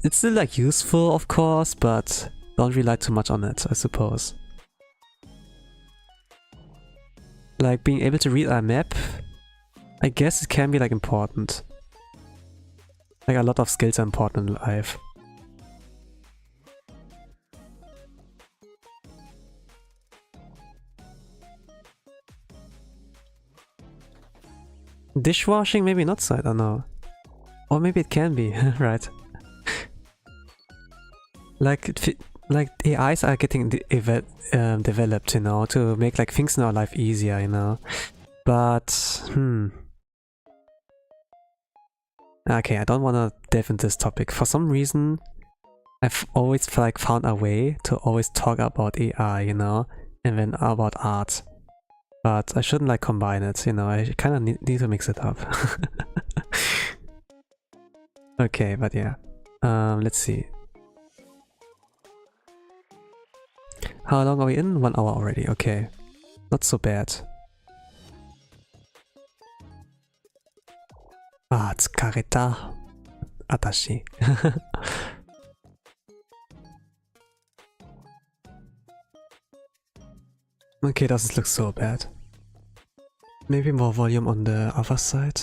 It's still like useful, of course, but don't rely too much on it, I suppose. Like being able to read a map, I guess it can be like important. Like a lot of skills are important in life. Dishwashing, maybe not so, I don't know. Or maybe it can be, right? Like AIs are getting developed, you know, to make like things in our life easier, you know. But okay, I don't want to delve into this topic. For some reason, I've always like found a way to always talk about AI, you know, and then about art. But I shouldn't like combine it, you know. I kind of need to mix it up. Okay, but yeah. Let's see. How long are we in? 1 hour already, okay. Not so bad. Ah, tsukareta. Atashi. Okay, doesn't look so bad. Maybe more volume on the other side.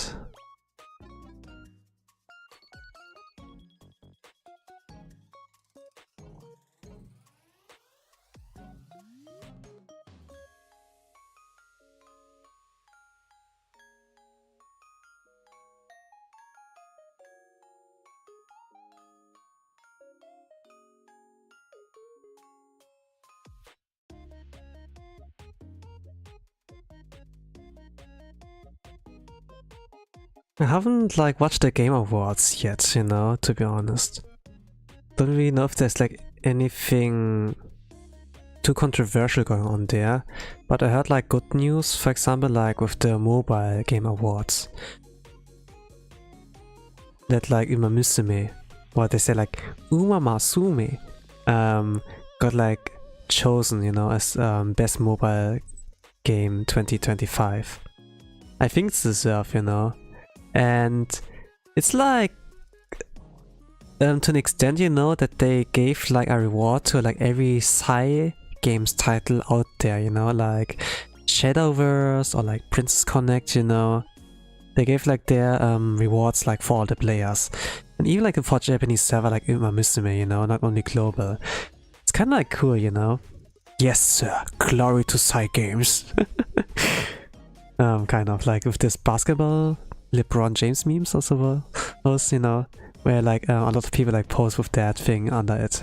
I haven't like watched the Game Awards yet, you know, to be honest. Don't really know if there's like anything too controversial going on there, but I heard like good news, for example, like with the mobile Game Awards. That like Uma Musume, or they say like Uma Masume, got like chosen, you know, as best mobile game 2025. I think it's deserved, you know. And it's like, to an extent, you know, that they gave like a reward to like every Psy Games title out there, you know, like Shadowverse or like Princess Connect, you know. They gave like their rewards like for all the players. And even like for Japanese server like Uma Musume, you know, not only global. It's kind of like cool, you know. Yes sir, glory to Psy Games. Kind of like with this basketball LeBron James memes also, you know, where like a lot of people like post with that thing under it.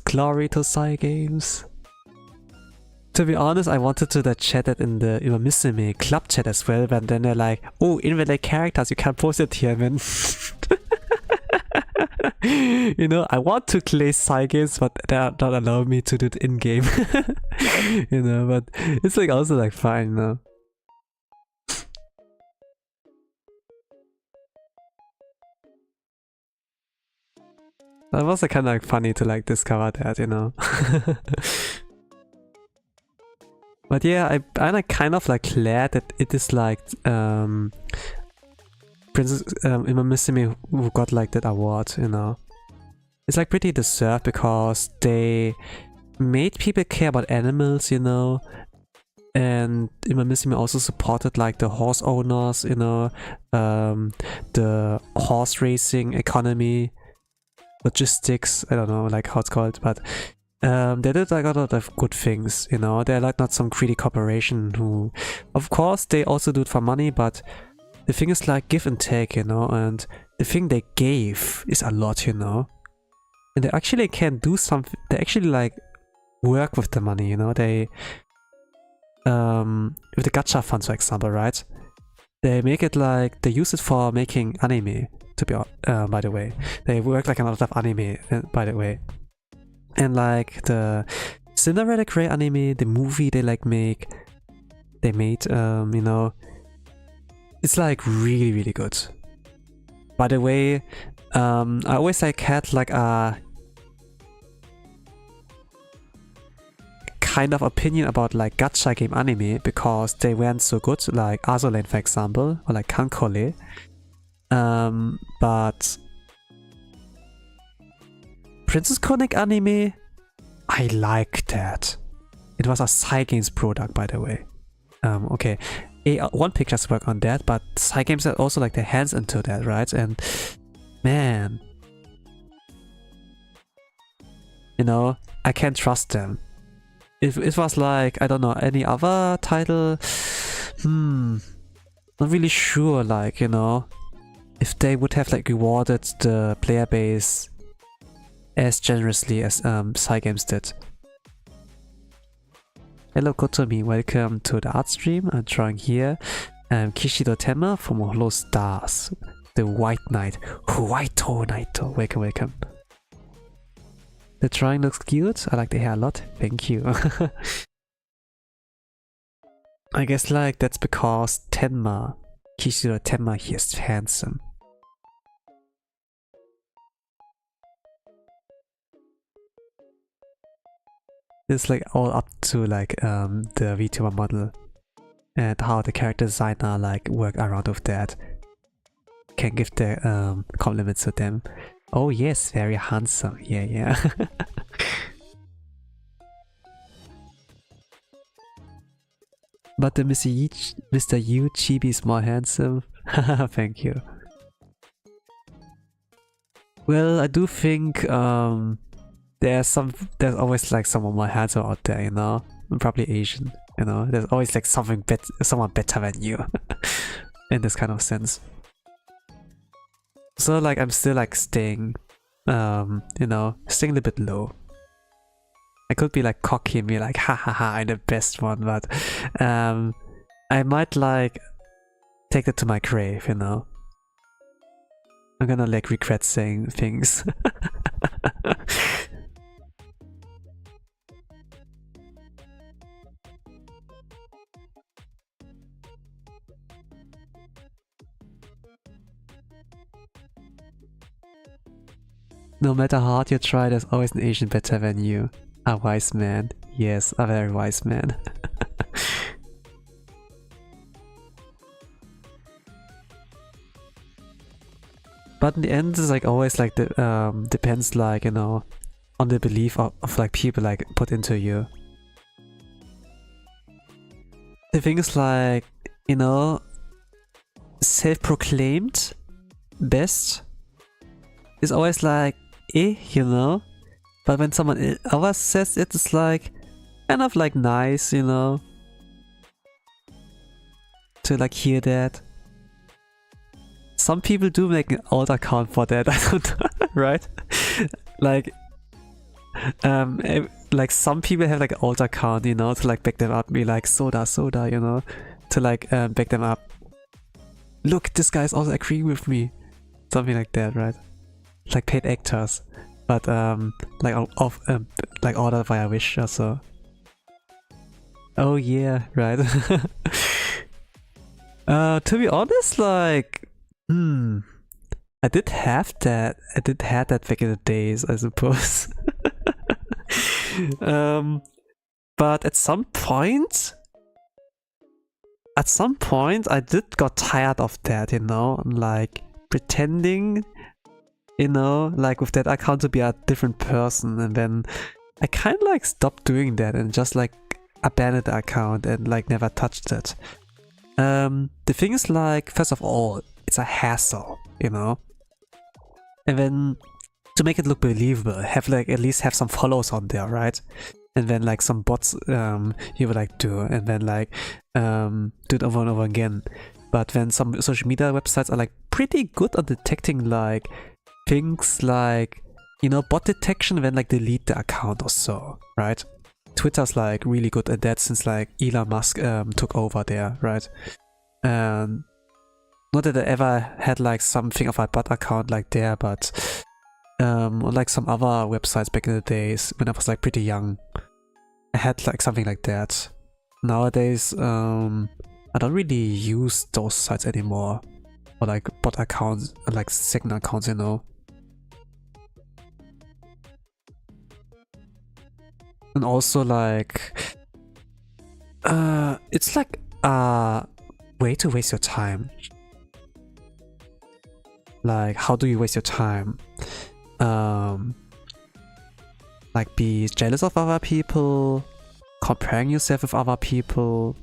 Glory to Psy Games. To be honest, I wanted to chat it in the unrelated club chat as well, but then they're like, oh, unrelated characters, you can't post it here, man. You know, I want to play Cygames, but they are not allowing me to do it in-game. You know, but it's like also like fine, you know. That was like kind of like funny to like discover that, you know. But yeah, I'm like kind of like glad that it is like Princess Imamisimi who got like that award, you know. It's like pretty deserved because they made people care about animals, you know. And Imamisimi also supported like the horse owners, you know, the horse racing economy, logistics, I don't know like how it's called, but they did like a lot of good things, you know. They're like not some greedy corporation who, of course, they also do it for money, but the thing is like give and take, you know, and the thing they gave is a lot, you know. And they actually can do something, they actually like work with the money, you know. They, with the gacha funds, for example, right? They make it like, they use it for making anime, to be by the way. They work like a lot of anime, by the way. And like the Cinderella Grey anime, the movie they like made, you know, it's like really, really good. By the way, I always like had like a kind of opinion about like gacha game anime because they weren't so good, like Azulane for example, or like Kankole. But Princess Connect anime, I like that. It was a Cygames product, by the way. Okay, One Pick just work on that, but Cygames had also like their hands into that, right? And man, you know, I can't trust them. If it was like, I don't know, any other title, not really sure, like, you know, if they would have like rewarded the player base as generously as Cygames did. Hello Kotomi, welcome to the art stream. I'm drawing here Kishido Tenma from Holostars, the White Knight. White Knight, welcome, welcome. The drawing looks cute, I like the hair a lot, thank you. I guess like that's because Tenma, Kishido Tenma, he is handsome. It's like all up to like the VTuber model and how the character designer like work around with that. Can give the compliments to them. Oh yes, very handsome. Yeah, yeah. But the Mr. Yu Chibi is more handsome. Thank you. Well, I do think there's always like someone more handsome out there, you know. Probably Asian, you know. There's always like someone better than you, in this kind of sense. So like I'm still like staying, you know, staying a little bit low. I could be like cocky and be like, ha ha ha, I'm the best one, but I might like take that to my grave, you know. I'm gonna like regret saying things. No matter how hard you try, there's always an Asian better than you. A wise man. Yes, a very wise man. But in the end, it's like always like the depends, like, you know, on the belief of like people like put into you. The thing is like, you know, self-proclaimed best is always like, you know, but when someone else says it, it's like kind of like nice, you know, to like hear that. Some people do make an alt account for that, I don't know, right? Like, like some people have like an old account, you know, to like back them up, be like soda, you know, to like back them up. Look, this guy's also agreeing with me. Something like that, right? Like paid actors. But like off like ordered via Wish or so. Oh yeah, right. To be honest, like I did have that. I did have that back in the days, I suppose. But at some point I did got tired of that, you know, like pretending, you know, like with that account to be a different person, and then I kind of like stopped doing that and just like abandoned the account and like never touched it. The thing is, like, first of all, it's a hassle, you know, and then to make it look believable, have like at least have some follows on there, right? And then like some bots you would like do, and then like do it over and over again. But then some social media websites are like pretty good at detecting like things like, you know, bot detection, when like delete the account or so, right? Twitter's like really good at that since like Elon Musk took over there, right? And not that I ever had like something of a bot account like there, but on like some other websites back in the days when I was like pretty young, I had like something like that. Nowadays, I don't really use those sites anymore, or like bot accounts, like second accounts, you know. And also like, it's like a way to waste your time. Like, how do you waste your time? Like be jealous of other people, comparing yourself with other people,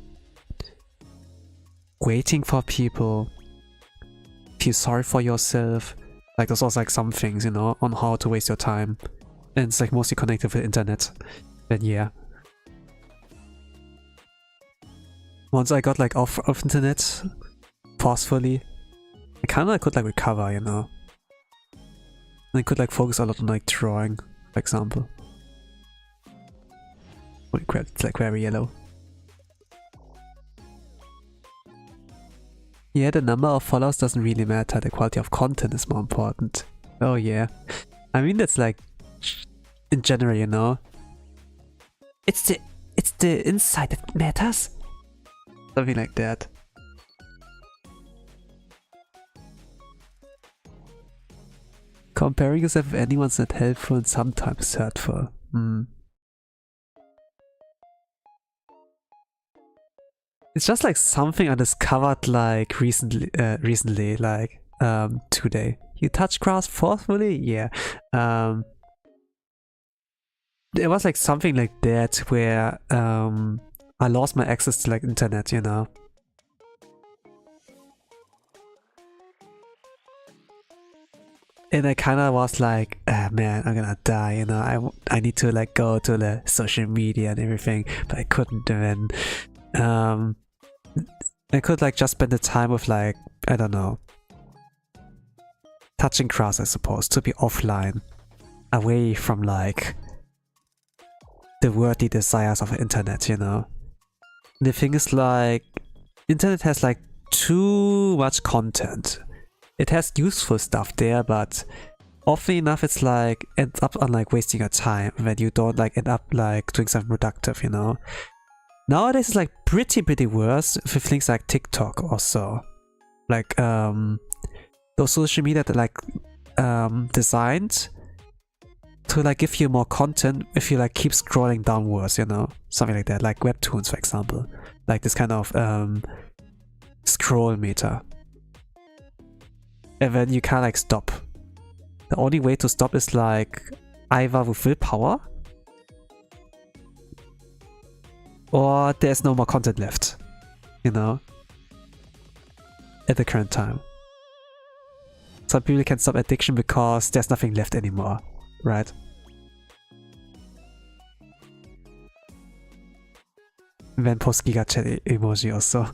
waiting for people, feel sorry for yourself. Like those are like some things, you know, on how to waste your time. And it's like mostly connected with the internet. Then yeah. Once I got like off of internet forcefully, I kinda could like recover, you know. And I could like focus a lot on like drawing, for example. Holy crap, it's like very yellow. Yeah, the number of followers doesn't really matter, the quality of content is more important. Oh yeah. I mean, that's like in general, you know. It's the insight that matters. Something like that. Comparing yourself with anyone's not helpful and sometimes hurtful. It's just like something I discovered like recently, like today. You touch grass forcefully? Yeah. There was like something like that where I lost my access to like internet, you know. And I kind of was like, man, I'm gonna die, you know. I need to like go to the social media and everything, but I couldn't. And I could like just spend the time with like, I don't know, touching grass, I suppose, to be offline, away from like the worldly desires of the internet, you know. And the thing is, like, internet has like too much content. It has useful stuff there, but often enough it's like ends up on like wasting your time when you don't like end up like doing something productive, you know. Nowadays it's like pretty worse with things like TikTok or so. Like those social media that like designed to like give you more content if you like keep scrolling downwards, you know, something like that, like webtoons, for example, like this kind of scroll meter, and then you can't like stop. The only way to stop is like either with willpower, or there's no more content left, you know, at the current time. Some people can stop addiction because there's nothing left anymore, right? And then post Giga Chat emoji also.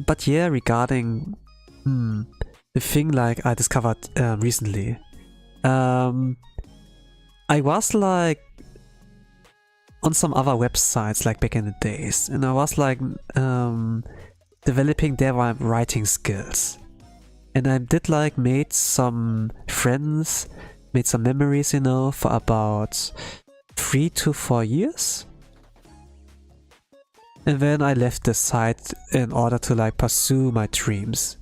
But yeah, regarding the thing like I discovered recently, I was like on some other websites like back in the days, and I was like developing their writing skills. And I did like made some friends, made some memories, you know, for about 3 to 4 years. And then I left the site in order to like pursue my dreams.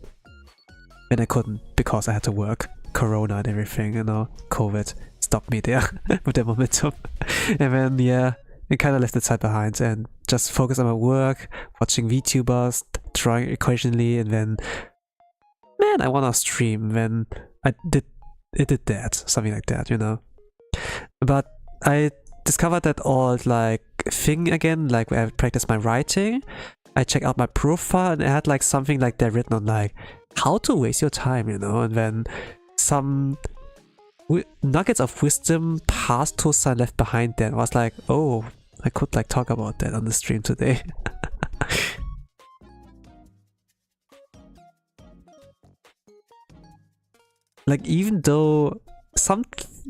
And I couldn't because I had to work. Corona and everything, you know, COVID stopped me there with the momentum. And then yeah, I kind of left the site behind and just focused on my work, watching VTubers, drawing occasionally, and then man, I wanna stream. Then I did that, something like that, you know. But I discovered that old like thing again, like where I practice my writing. I check out my profile and I had like something like that written on like how to waste your time, you know, and then some nuggets of wisdom, past tools I left behind then. I was like, oh, I could like talk about that on the stream today. Like even though some,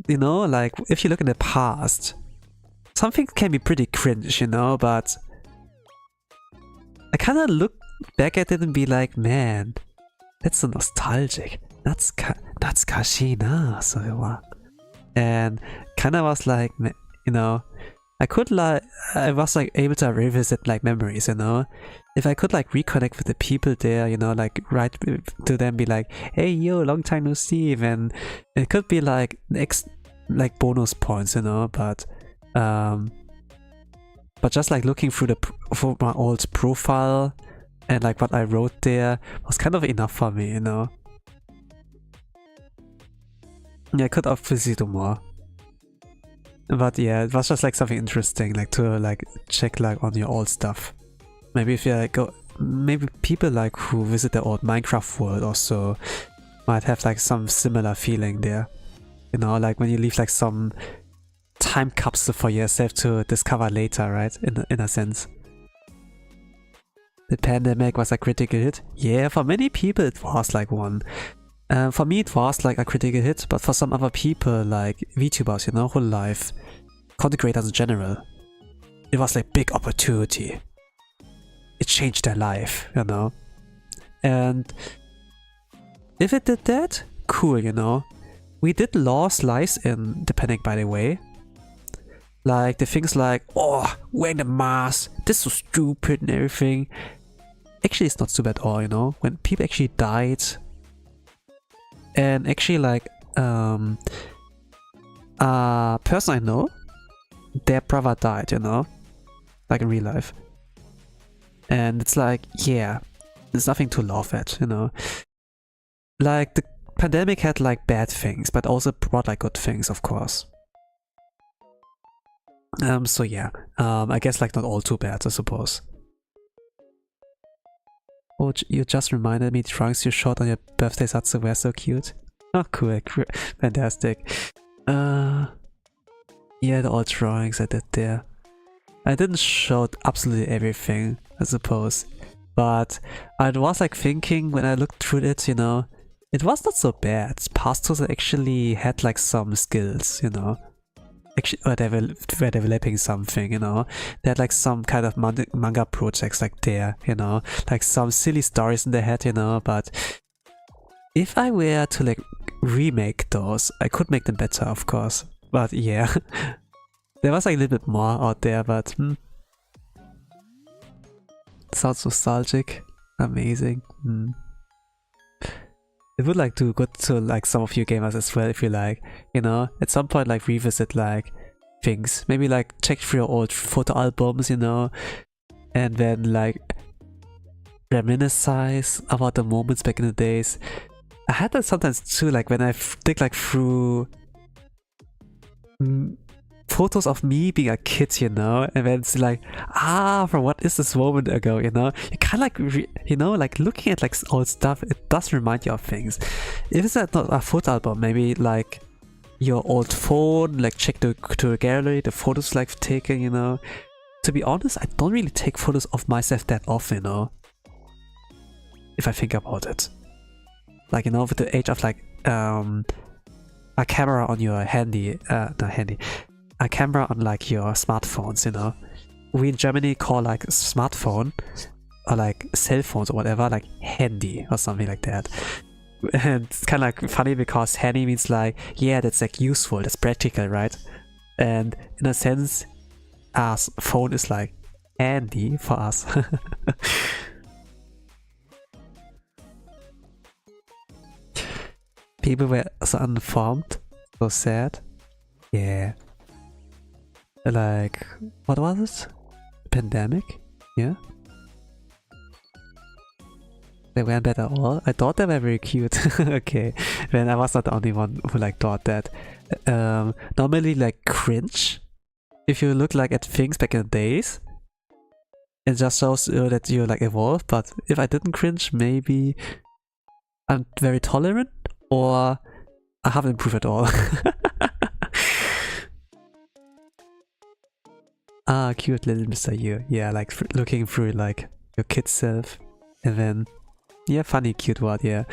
you know, like if you look in the past, something can be pretty cringe, you know, but I kind of look back at it and be like, man, that's so nostalgic. That's Kashina, so and kind of was like, you know, I was like able to revisit like memories, you know. If I could like reconnect with the people there, you know, like write to them, be like, hey yo, long time no see, and it could be like like bonus points, you know. But just like looking through for my old profile and like what I wrote there was kind of enough for me, you know. Yeah, I could obviously do more. But yeah, it was just like something interesting, like to like check like on your old stuff. Maybe if you like go, maybe people like who visit the old Minecraft world also might have like some similar feeling there. You know, like when you leave like some time capsule for yourself to discover later, right? In a sense. The pandemic was a critical hit. Yeah, for many people it was like one. For me it was like a critical hit, but for some other people like VTubers, you know, whole life, content creators in general, it was like big opportunity. It changed their life, you know. And if it did that, cool, you know. We did lose lives in the panic, by the way. Like the things like, oh, wearing the mask, this is so stupid and everything. Actually, it's not stupid at all, you know. When people actually died. And actually like, a person I know, their brother died, you know. Like in real life. And it's like, yeah, there's nothing to laugh at, you know. Like the pandemic had like bad things, but also brought like good things, of course. So yeah, I guess like not all too bad, I suppose. Oh, you just reminded me, drawings you shot on your birthday, Satsu, were so cute. Oh, cool, fantastic. Yeah, the old drawings I did there. I didn't show absolutely everything, I suppose. But I was like thinking when I looked through it, you know, it was not so bad. Pastors actually had like some skills, you know. Actually, or they were developing something, you know. They had like some kind of manga projects like there, you know. Like some silly stories in their head, you know. But if I were to like remake those, I could make them better, of course. But yeah. There was like a little bit more out there, but sounds nostalgic. Amazing. It would like do good to like some of you gamers as well if you like, you know, at some point like revisit like things. Maybe like check through your old photo albums, you know, and then like reminisce about the moments back in the days. I had that sometimes too, like when I dig like through photos of me being a kid, you know, and then it's like, from what is this moment ago, you know? You kind of like, you know, like looking at like old stuff, it does remind you of things. If it's not a photo album, maybe like your old phone, like check to the gallery, the photos like taken, you know. To be honest, I don't really take photos of myself that often, you know, if I think about it. Like, you know, with the age of like, a camera on your a camera on like your smartphones, you know. We in Germany call like smartphone or like cell phones or whatever like handy or something like that. And it's kind of like funny because handy means like, yeah, that's like useful, that's practical, right? And in a sense, our phone is like handy for us. People were so uninformed, so sad. Yeah. Like, what was it? Pandemic? Yeah. They weren't bad at all. I thought they were very cute. Okay, then I was not the only one who like thought that. Normally like cringe. If you look like at things back in the days, it just shows that you like evolved. But if I didn't cringe, maybe I'm very tolerant or I haven't improved at all. Ah, cute little Mr. You. Yeah, like looking through like your kid self, and then. Yeah, funny, cute word, yeah.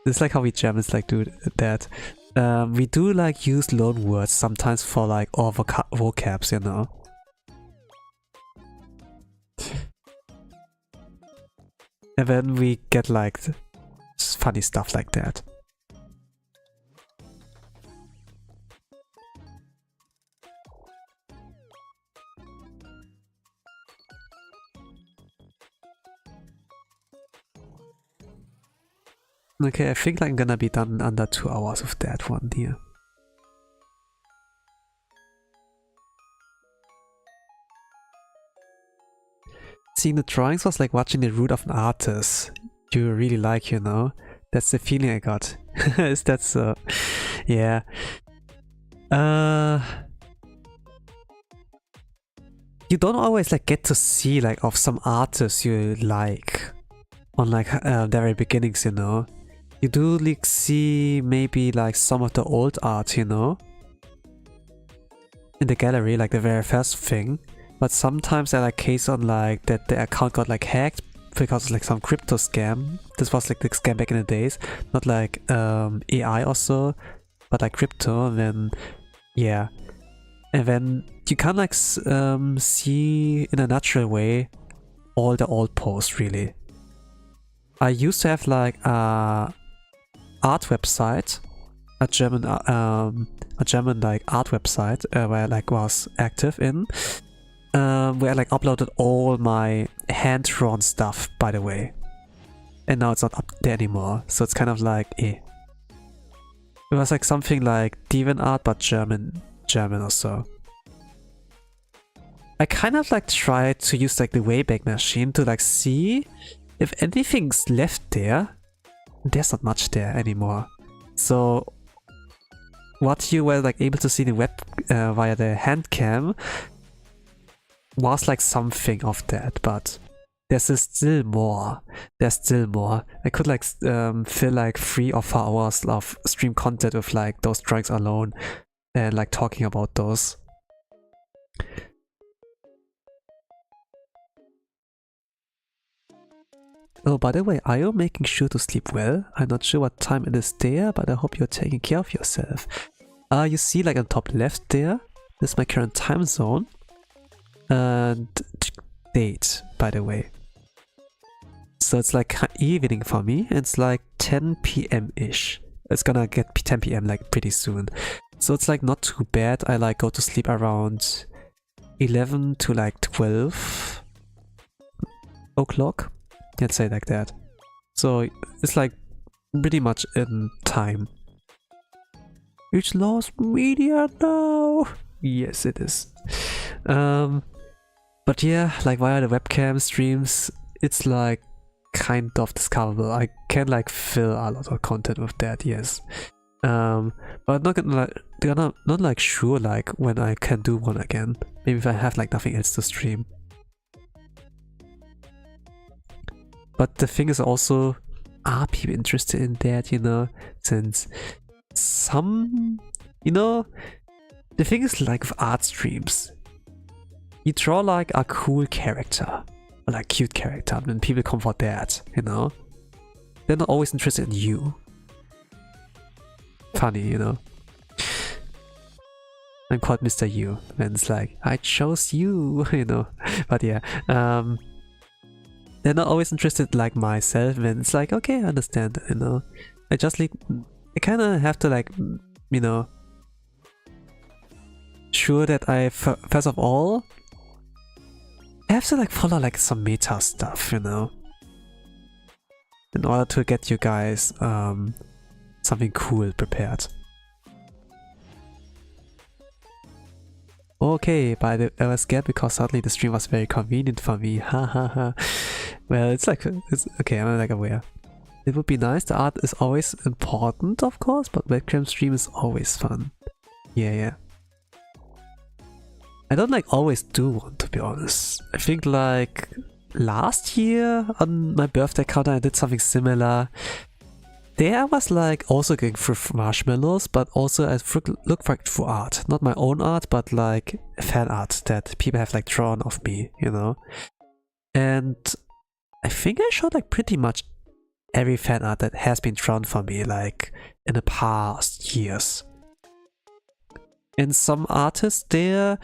It's like how we Germans like do that. We do like use loan words sometimes for like all vocabs, you know. And then we get like funny stuff like that. Okay, I think I'm gonna be done in under 2 hours with that one here. Seeing the drawings was like watching the root of an artist you really like, you know? That's the feeling I got. Is that so? Yeah. You don't always like get to see like of some artists you like on like the very beginnings, you know? You do like see maybe like some of the old art, you know, in the gallery, like the very first thing. But sometimes there are like cases on like that the account got like hacked because of like some crypto scam. This was like the scam back in the days, not like AI or so, but like crypto. And then yeah, and then you can like see in a natural way all the old posts really. I used to have like a art website, a German like art website where I like was active in, where I like uploaded all my hand-drawn stuff, by the way, and now it's not up there anymore. So it's kind of like It was like something like DeviantArt but German or so. I kind of like tried to use like the Wayback Machine to like see if anything's left there. There's not much there anymore. So what you were like able to see in the web via the hand cam was like something of that, but there's still more. There's still more. I could like fill like 3 or 4 hours of stream content with like those drawings alone and like talking about those. Oh, by the way, are you making sure to sleep well? I'm not sure what time it is there, but I hope you're taking care of yourself. You see like on top left there, this is my current time zone. And date, by the way. So it's like evening for me, it's like 10 p.m.-ish. It's gonna get 10 p.m. like pretty soon. So it's like not too bad. I like go to sleep around 11 to like 12 o'clock. Let's say like that. So it's like pretty much in time. It's lost media now. Yes, it is. But yeah, like via the webcam streams, it's like kind of discoverable. I can like fill a lot of content with that, yes. But I'm not gonna like, not like sure like when I can do one again. Maybe if I have like nothing else to stream. But the thing is also, are people interested in that, you know? Since some, you know, the thing is like with art streams, you draw like a cool character, or like cute character, and people come for that, you know? They're not always interested in you. Funny, you know? I'm called Mr. You, and it's like, I chose you, you know. But yeah, they're not always interested like myself, and it's like, okay, I understand, you know. I kind of have to like, you know, sure that I, first of all, I have to like follow like some meta stuff, you know, in order to get you guys something cool prepared. Okay, but I was scared because suddenly the stream was very convenient for me. Ha ha ha. Well, it's like, it's okay, I'm like aware. It would be nice, the art is always important, of course, but webcam stream is always fun. Yeah, yeah. I don't like always do one, to be honest. I think like last year on my birthday counter I did something similar. There I was like also going through marshmallows, but also I looked like through art. Not my own art, but like fan art that people have like drawn of me, you know? And I think I showed like pretty much every fan art that has been drawn for me like in the past years. And some artists there,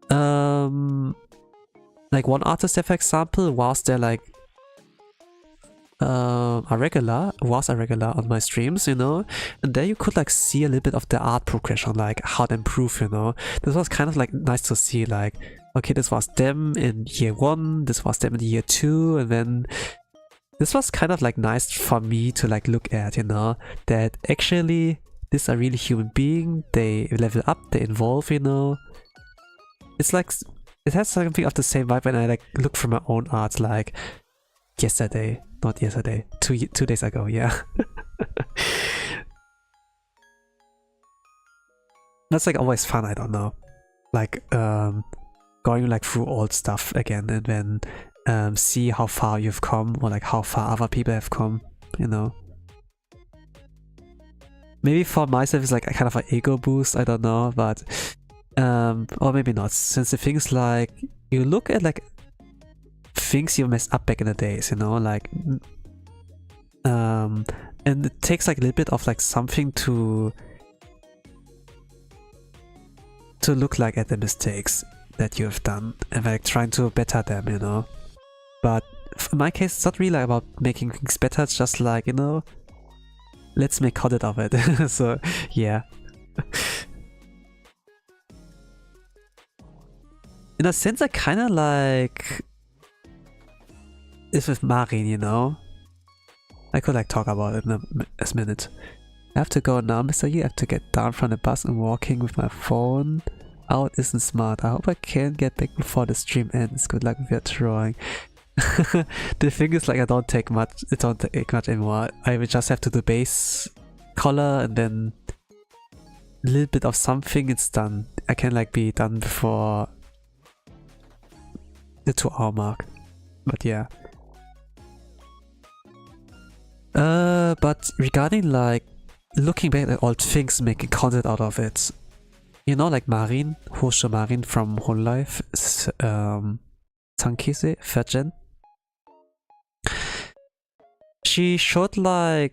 like one artist there for example was there like a regular on my streams, you know, and there you could like see a little bit of the art progression, like how to improve, you know. This was kind of like nice to see, like, okay, this was them in year 1, this was them in year 2, and then this was kind of like nice for me to like look at, you know, that actually these are really human being, they level up, they evolve, you know. It's like, it has something of the same vibe when I like look for my own art, like yesterday. Not yesterday, 2 days ago, yeah. That's like always fun, I don't know. Like going like through old stuff again and then see how far you've come or like how far other people have come, you know. Maybe for myself it's like a kind of an ego boost, I don't know, but or maybe not, since the things like you look at like things you messed up back in the days, you know, like and it takes like a little bit of like something to look like at the mistakes that you have done and like trying to better them, you know. But in my case it's not really like about making things better, it's just like, you know, let's make content of it. So yeah. In a sense I kind of like is with Marin, you know. I could like talk about it in a minute. I have to go now, Mr. You have to get down from the bus and walking with my phone out isn't smart. I hope I can get back before the stream ends. Good luck with your drawing. The thing is like I don't take much anymore. I would just have to do base color and then a little bit of something, it's done. I can like be done before the 2-hour mark. But yeah. But regarding like looking back at old things, making content out of it, you know, like Marin, Hosho Marin from Whole Life, Sankise, 3rd gen. She showed like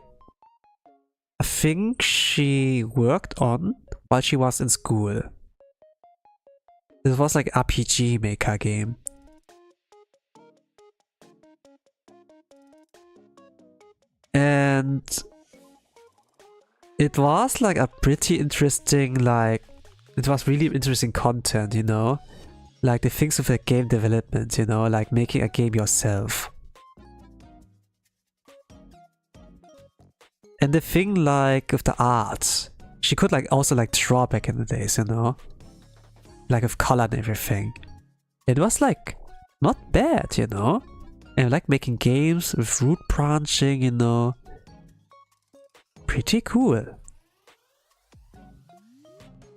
a thing she worked on while she was in school. This was like RPG maker game. And it was like a pretty interesting, like, it was really interesting content, you know? Like the things with the game development, you know, like making a game yourself. And the thing like with the art, she could like also like draw back in the days, you know? Like with color and everything. It was like not bad, you know? And I like making games with root branching, you know. Pretty cool.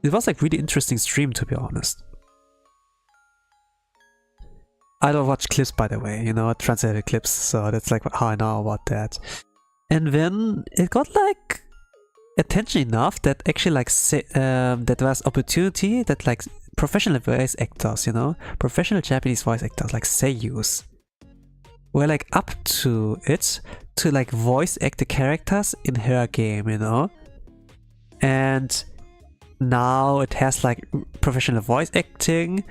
It was like really interesting stream, to be honest. I don't watch clips, by the way, you know, translated clips, so that's like how I know about that. And then it got like attention enough that actually like that was opportunity that like professional voice actors, you know, professional Japanese voice actors like seiyus were like up to it to like voice act the characters in her game, you know. And now it has like professional voice acting.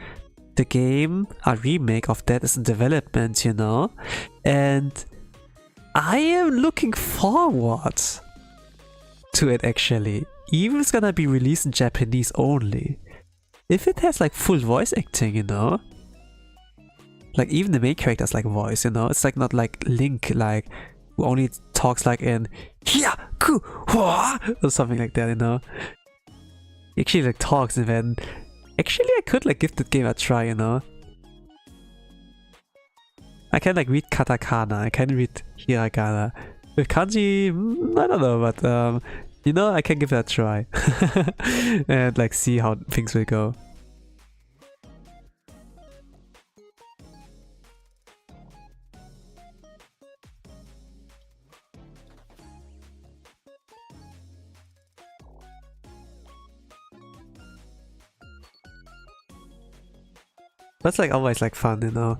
The game, a remake of that, is in development, you know, and I am looking forward to it actually. Even it's gonna be released in Japanese only. If it has like full voice acting, you know, like even the main character's like voice, you know, it's like not like Link, like who only talks like in Hia Ku Hua or something like that, you know. He actually like talks, and then actually I could like give the game a try, you know. I can like read katakana, I can read hiragana. With kanji, I don't know, but you know, I can give that a try and like see how things will go. That's like always like fun, you know.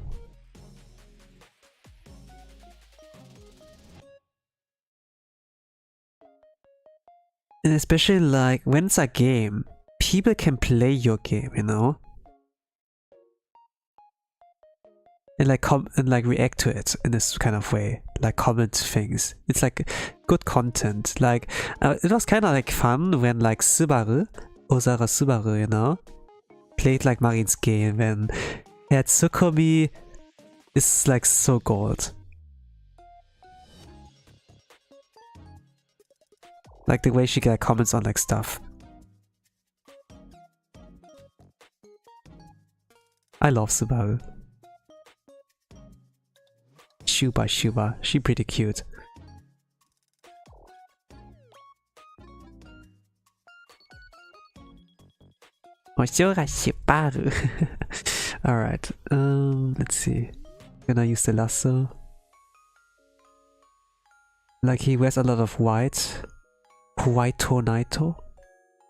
And especially like when it's a game, people can play your game, you know, and like react to it in this kind of way, like comment things. It's like good content. Like it was kind of like fun when like Subaru, Osaru Subaru, you know, played like Marin's game, and yeah, Tsukumi is like so gold. Like the way she get comments on like stuff. I love Subaru. Shuba, she pretty cute. Subaru. Alright, let's see. Gonna use the lasso. Like he wears a lot of white. Huaito Naito.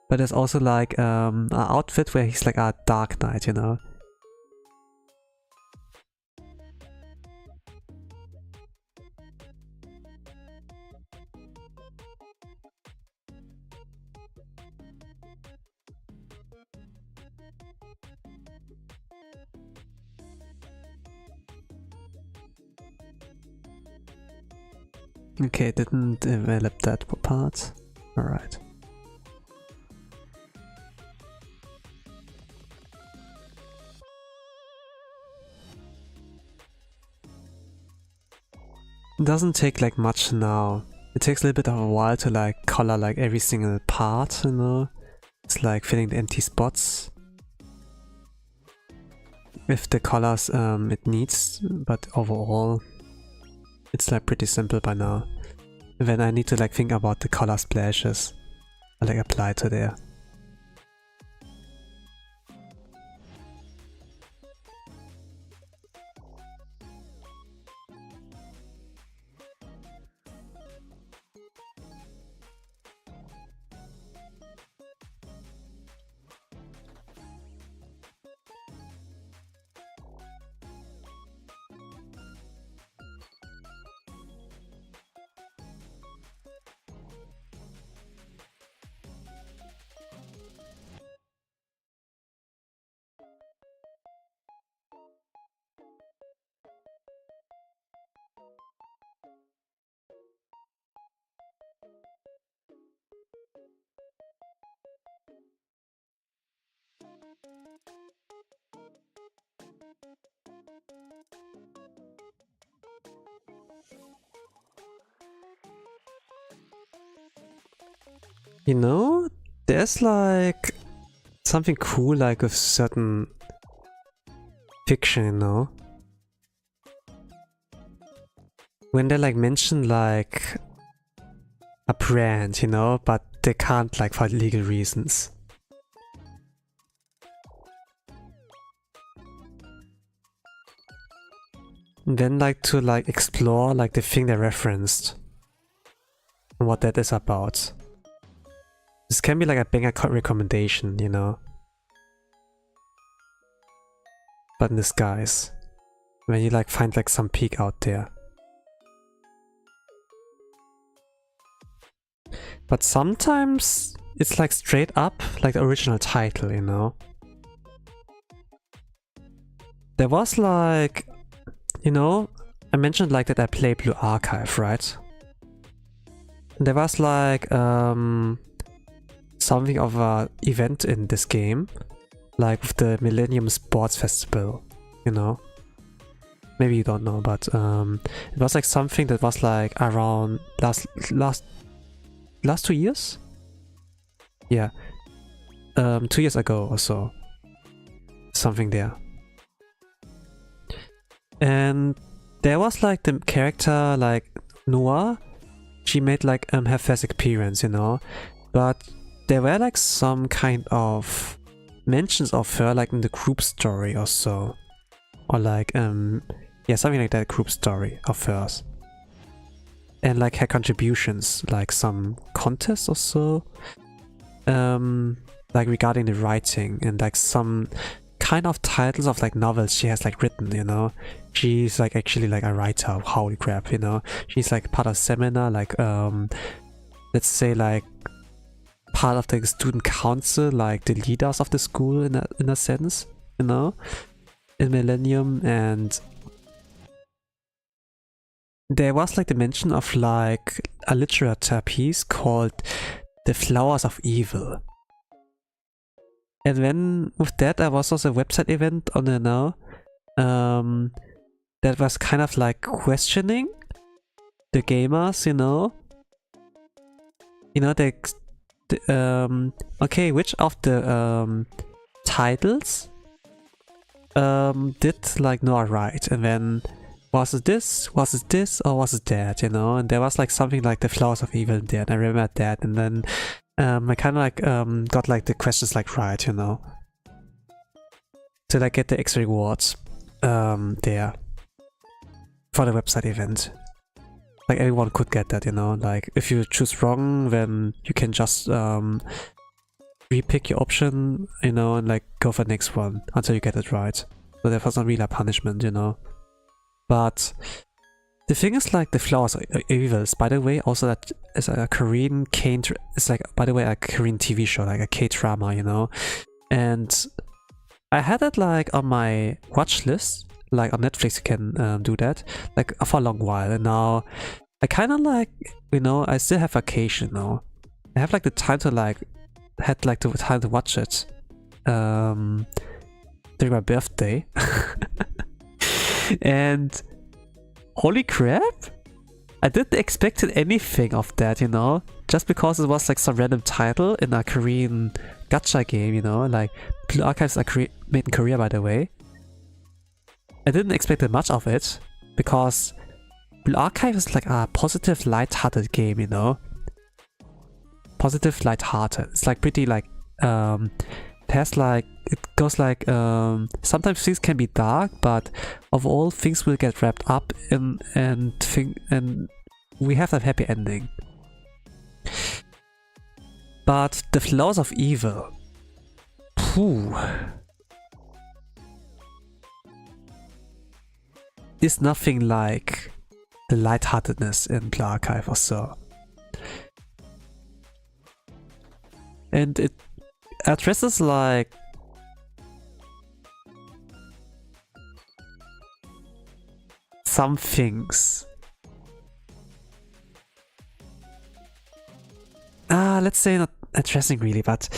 But there's also like an outfit where he's like a dark knight, you know. Okay, didn't develop that part. Alright. It doesn't take like much now. It takes a little bit of a while to like color like every single part, you know. It's like filling the empty spots with the colors it needs, but overall it's like pretty simple by now. And then I need to like think about the color splashes I like apply to there. You know, there's like something cool like with certain fiction, you know? When they like mention like a brand, you know, but they can't like for legal reasons. And then like to like explore like the thing they referenced and what that is about. This can be like a banger recommendation, you know. But in disguise. When you like find like some peek out there. But sometimes it's like straight up like the original title, you know. There was like, you know, I mentioned like that I play Blue Archive, right? And there was like something of a event in this game, like with the Millennium Sports Festival, you know. Maybe you don't know, but it was like something that was like around last 2 years. Yeah, 2 years ago or so. Something there. And there was like the character like Noah. She made like her first appearance, you know. But there were like some kind of mentions of her like in the group story or so. Or like yeah, something like that, group story of hers. And like her contributions, like some contest or so. Like regarding the writing and like some kind of titles of like novels she has like written, you know. She's like actually like a writer, holy crap, you know. She's like part of seminar, like let's say like part of the student council, like the leaders of the school in a sense, you know, in Millennium. And there was like the mention of like a literature piece called The Flowers of Evil. And then with that there was also a website event on the now that was kind of like questioning the gamers, you know. You know, okay, which of the titles did like Noah write, and then was it this, or was it that, you know? And there was like something like The Flowers of Evil there, and I remember that, and then I kind of like got like the questions like right, you know, to like get the extra rewards there for the website event. Like everyone could get that, you know. Like if you choose wrong, then you can just repick your option, you know, and like go for the next one until you get it right. So there was not really a punishment, you know. But the thing is, like, The Flowers of Evil is, by the way, also that is a Korean it's like, by the way, a Korean TV show, like a K-drama, you know. And I had it like on my watch list, like on Netflix you can do that, like for a long while. And now I kind of like, you know, I still have vacation now. I have like the time to like, had like the time to watch it during my birthday. And holy crap, I didn't expect anything of that, you know, just because it was like some random title in a Korean gacha game, you know, like Blue Archives are made in Korea, by the way. I didn't expect that much of it, because Blue Archive is like a positive, light-hearted game, you know. Positive, light-hearted. It's like pretty like it has like, it goes like sometimes things can be dark, but overall things will get wrapped up in and we have that happy ending. But The Flowers of Evil, phew, is nothing like the lightheartedness in Blue Archive or so. And it addresses like some things. Let's say not addressing really, but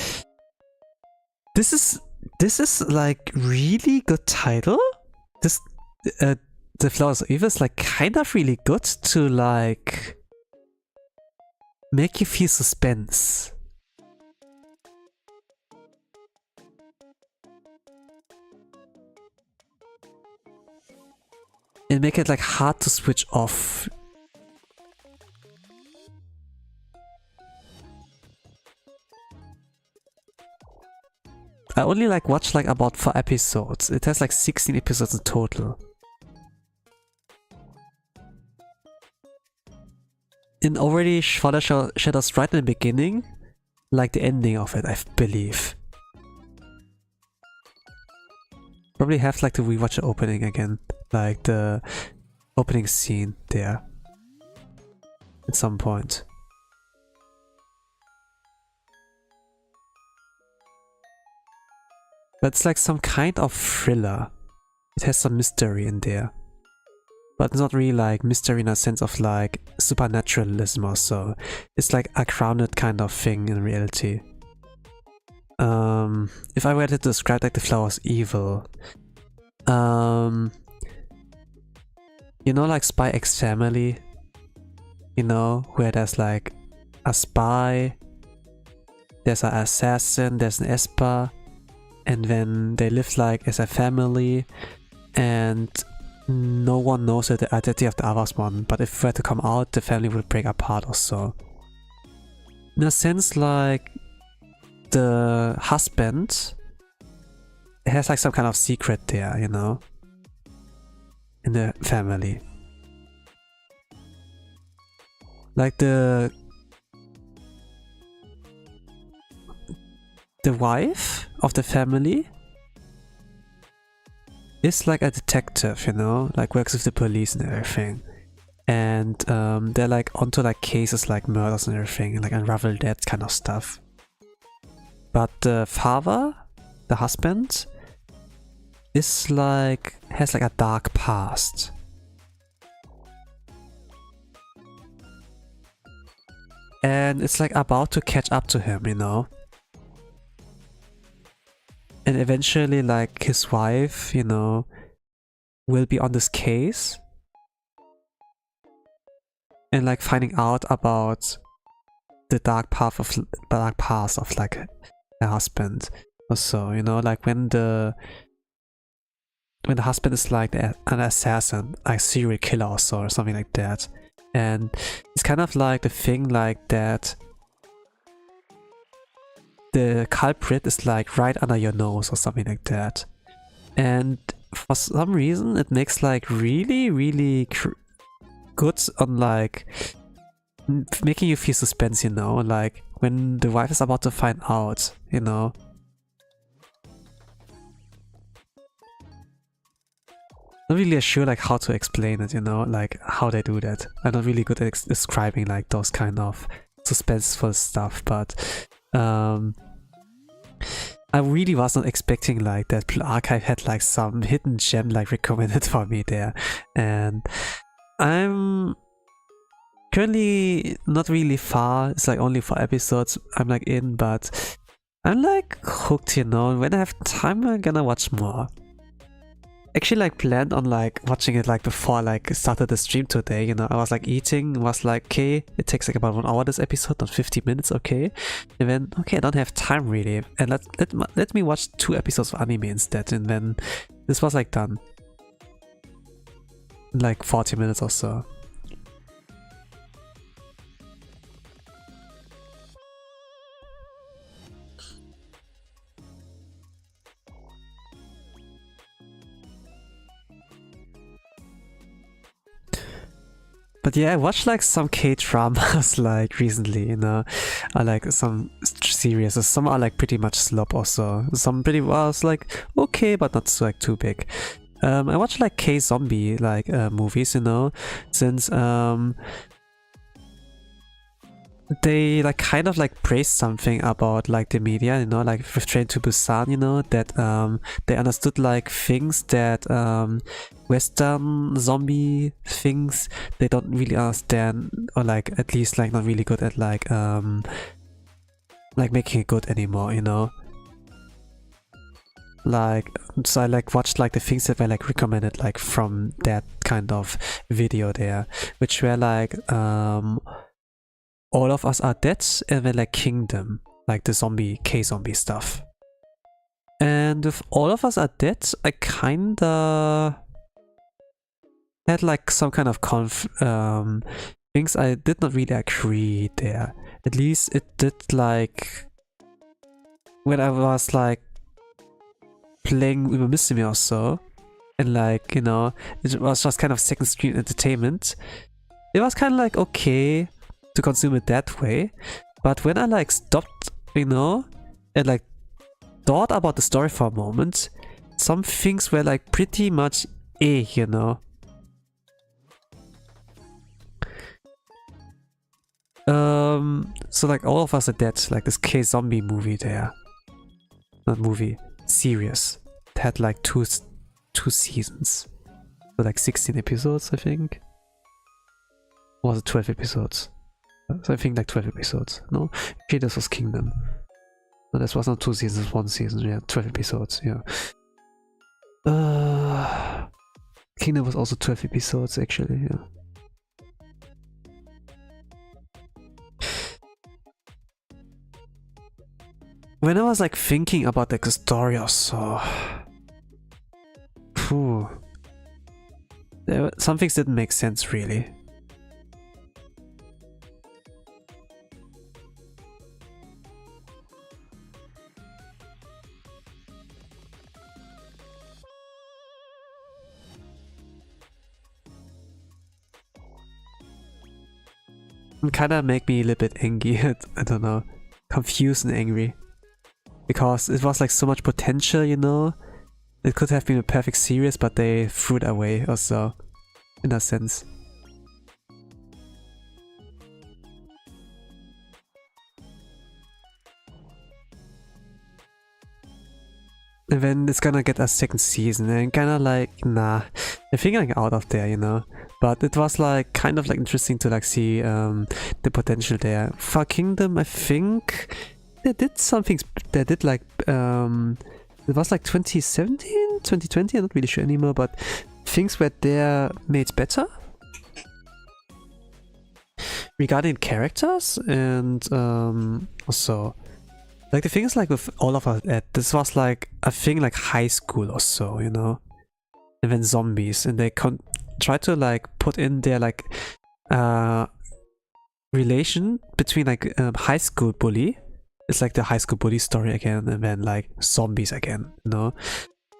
this is like really good title. This The Flowers of Evil is like kind of really good to like make you feel suspense. And make it like hard to switch off. I only like watched like about 4 episodes. It has like 16 episodes in total. And already Father Shadows right in the beginning, like the ending of it, I believe. Probably have like to rewatch the opening again, like the opening scene there at some point. But it's like some kind of thriller. It has some mystery in there. But it's not really like mystery in a sense of like supernaturalism or so. It's like a grounded kind of thing in reality. If I were to describe like the flower's evil, you know, like Spy X Family, you know, where there's like a spy, there's an assassin, there's an esper, and then they live like as a family, and no one knows the identity of the other one, but if it were to come out, the family would break apart or so. In a sense, like, the husband has like some kind of secret there, you know, in the family. Like the wife of the family is like a detective, you know, like works with the police and everything. And they're like onto like cases like murders and everything, and like unravel that kind of stuff. But the father, the husband, is like, has like a dark past. And it's like about to catch up to him, you know. And eventually like his wife, you know, will be on this case. And like finding out about the dark past of like a husband or so, you know, like when the husband is like an assassin, a serial killer or so, or something like that. And it's kind of like the thing like that the culprit is like right under your nose or something like that. And for some reason it makes like really good on like making you feel suspense, you know, like when the wife is about to find out, you know. Not really sure like how to explain it, you know, like how they do that. I'm not really good at describing like those kind of suspenseful stuff, but I really was not expecting like that Blue Archive had like some hidden gem like recommended for me there. And I'm currently not really far, it's like only 4 episodes I'm like in, but I'm like hooked, you know. When I have time I'm gonna watch more. Actually like planned on like watching it like before like started the stream today, you know. I was like eating, was like, okay, it takes like about 1 hour this episode, not 50 minutes, okay. And then, okay, I don't have time really, and let me watch 2 episodes of anime instead, and then this was like done in like 40 minutes or so. But yeah, I watched like some K-dramas like recently, you know. I like some series, some are like pretty much slop also. Some pretty was like okay, but not so, like too big. I watched like K-zombie like movies, you know, since they like kind of like praised something about like the media, you know, like with Train to Busan, you know, that they understood like things that Western zombie things they don't really understand, or like at least like not really good at like making it good anymore, you know. Like, so I like watched like the things that were like recommended like from that kind of video there, which were like All of Us Are Dead and then like Kingdom, like the zombie K-zombie stuff. And with All of Us Are Dead, I kinda had like some kind of things I did not really agree there. At least it did like when I was like playing Uma Musume or so, and like, you know, it was just kind of second screen entertainment. It was kind of like okay to consume it that way, but when I like stopped, you know, and like thought about the story for a moment, some things were like pretty much you know. So like All of Us Are Dead, like this K-zombie movie there. Not movie. series. It had like two seasons. So like 16 episodes, I think. Or was it 12 episodes? So I think like 12 episodes. No? Okay, this was Kingdom. No, this was not 2 seasons, 1 season. Yeah, 12 episodes. Yeah. Kingdom was also 12 episodes actually. Yeah. When I was like thinking about like the story or so, some things didn't make sense really. It kinda make me a little bit angry. I don't know, confused and angry. Because it was like so much potential, you know? It could have been a perfect series, but they threw it away or so, in a sense. And then it's gonna get a second season and kinda like, nah, I think I'm out of there, you know? But it was like kind of like interesting to like see the potential there. For Kingdom, I think they did something, they did like, it was like 2017, 2020, I'm not really sure anymore, but things were there made better. Regarding characters and also, like the thing is like with all of us, this was like a thing like high school or so, you know? And then zombies, and they try to like put in their like relation between like high school bully. It's like the high school bully story again, and then like zombies again, you know?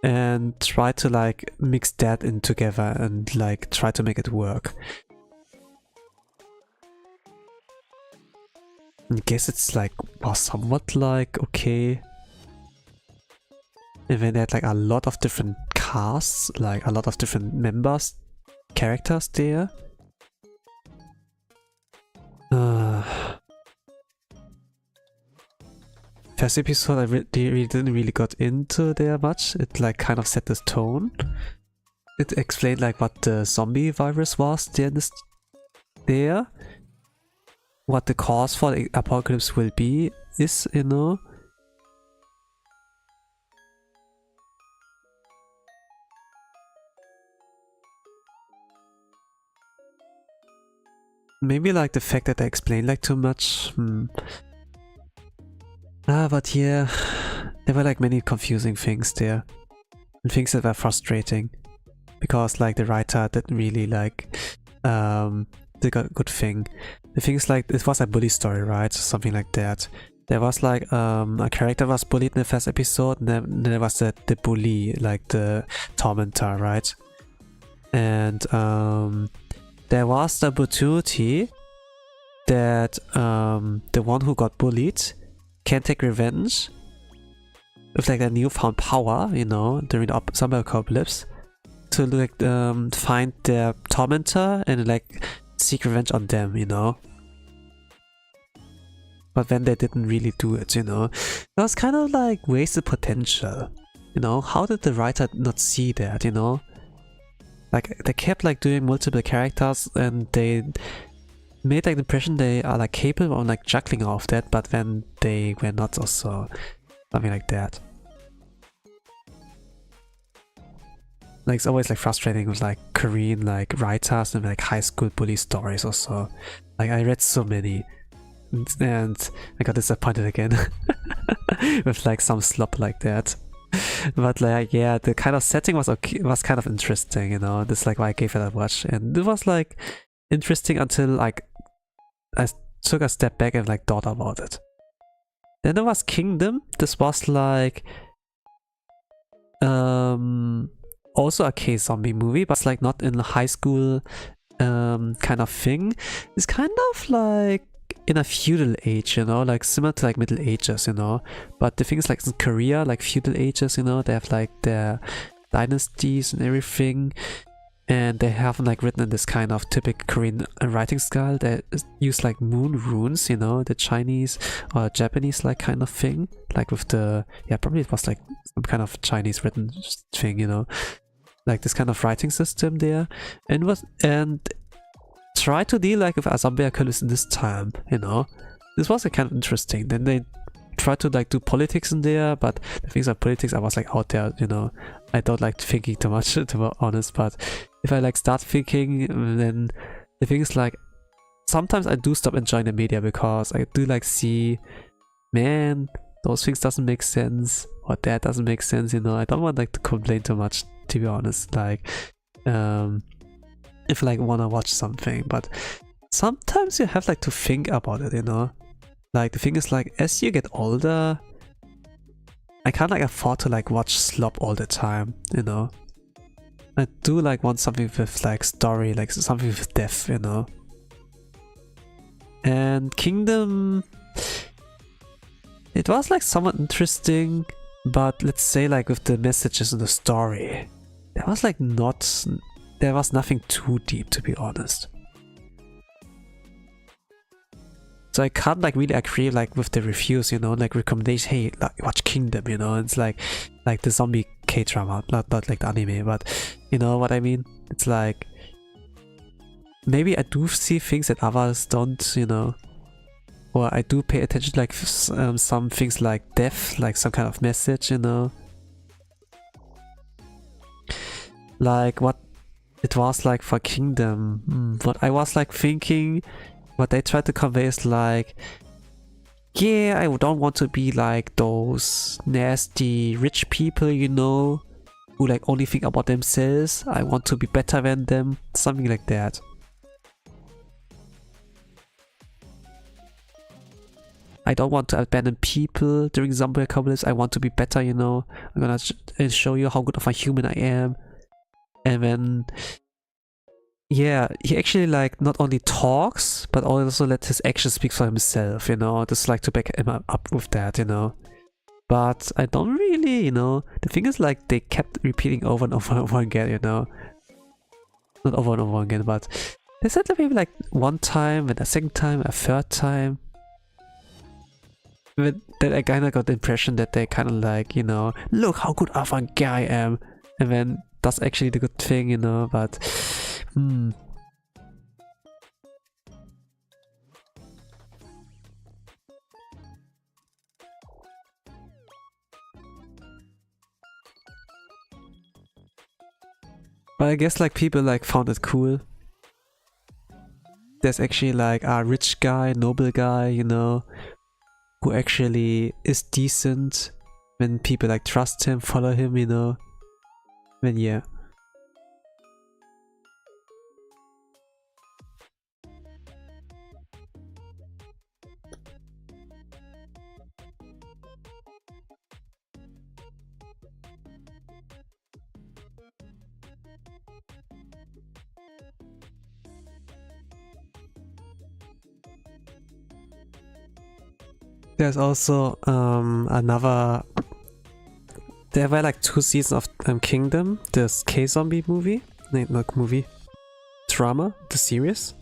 And try to like mix that in together and like try to make it work. I guess it's like, was somewhat like okay. And then they had like a lot of different casts, like a lot of different members, characters there. First episode I really didn't really got into there much. It like kind of set this tone. It explained like what the zombie virus was there. What the cause for the apocalypse will be is, you know. Maybe like the fact that I explained like too much. But yeah, there were like many confusing things there. And things that were frustrating. Because like the writer didn't really like did a good thing. The thing is like, it was a bully story, right? Something like that. There was like a character was bullied in the first episode, and then there was the bully, like the tormentor, right? And there was the opportunity that the one who got bullied can take revenge with like a newfound power, you know, during the summer apocalypse, to like find their tormentor and like seek revenge on them, you know. But then they didn't really do it, you know. It was kind of like wasted potential, you know. How did the writer not see that, you know? Like they kept like doing multiple characters, and they made like the impression they are like capable of like juggling all of that, but then they were not, also something like that. Like it's always like frustrating with like Korean like writers and like high school bully stories or so. Like I read so many, and I got disappointed again with like some slop like that. But like yeah, the kind of setting was okay, was kind of interesting, you know. This is like why I gave it a watch, and it was like interesting until like I took a step back and like thought about it. Then there was Kingdom. This was like also a K-zombie movie, but it's like not in a high school kind of thing. It's kind of like in a feudal age, you know, like similar to like Middle Ages, you know. But the thing is like in Korea, like feudal ages, you know, they have like their dynasties and everything. and they have like written in this kind of typical Korean writing style. They use like moon runes, you know, the Chinese or Japanese like kind of thing, like with the, yeah, probably it was like some kind of Chinese written thing, you know, like this kind of writing system there, and try to deal like with a zombie apocalypse in this time, you know. This was like kind of interesting. Then they tried to like do politics in there, but the things of politics I was like out there, you know. I don't like thinking too much, to be honest, but if I like start thinking, then the thing is like sometimes I do stop enjoying the media because I do like see, man, those things doesn't make sense, or that doesn't make sense, you know. I don't want like to complain too much, to be honest, like if I like wanna watch something, but sometimes you have like to think about it, you know. Like the thing is like as you get older, I can't like afford to like watch slop all the time, you know. I do like want something with like story, like something with depth, you know. And Kingdom, it was like somewhat interesting, but let's say like with the messages in the story, there was like there was nothing too deep, to be honest. So I can't like really agree like with the reviews, you know, like recommendation, hey, like, watch Kingdom, you know. It's like the zombie K-drama, not like the anime, but you know what I mean. It's like maybe I do see things that others don't, you know, or I do pay attention to like some things like death, like some kind of message, you know, like what it was like for Kingdom. What I was like thinking, what they tried to convey is like, yeah, I don't want to be like those nasty rich people, you know, who like only think about themselves. I want to be better than them, something like that. I don't want to abandon people during zombie apocalypse. I want to be better, you know. I'm gonna show you how good of a human I am. And then, yeah, he actually like not only talks, but also let his actions speak for himself, you know. Just like to back him up with that, you know. But I don't really, you know. The thing is like they kept repeating over and over and over again, you know. Not over and over again, but they said that maybe like one time, and a second time, a third time. But then I kind of got the impression that they kind of like, you know, look how good of a guy I am. And then that's actually the good thing, you know, but but I guess like people like found it cool. There's actually like a rich guy, noble guy, you know, who actually is decent when people like trust him, follow him, you know. Then yeah. There's also there were like 2 seasons of Kingdom, this K-zombie movie, not movie, drama, the series.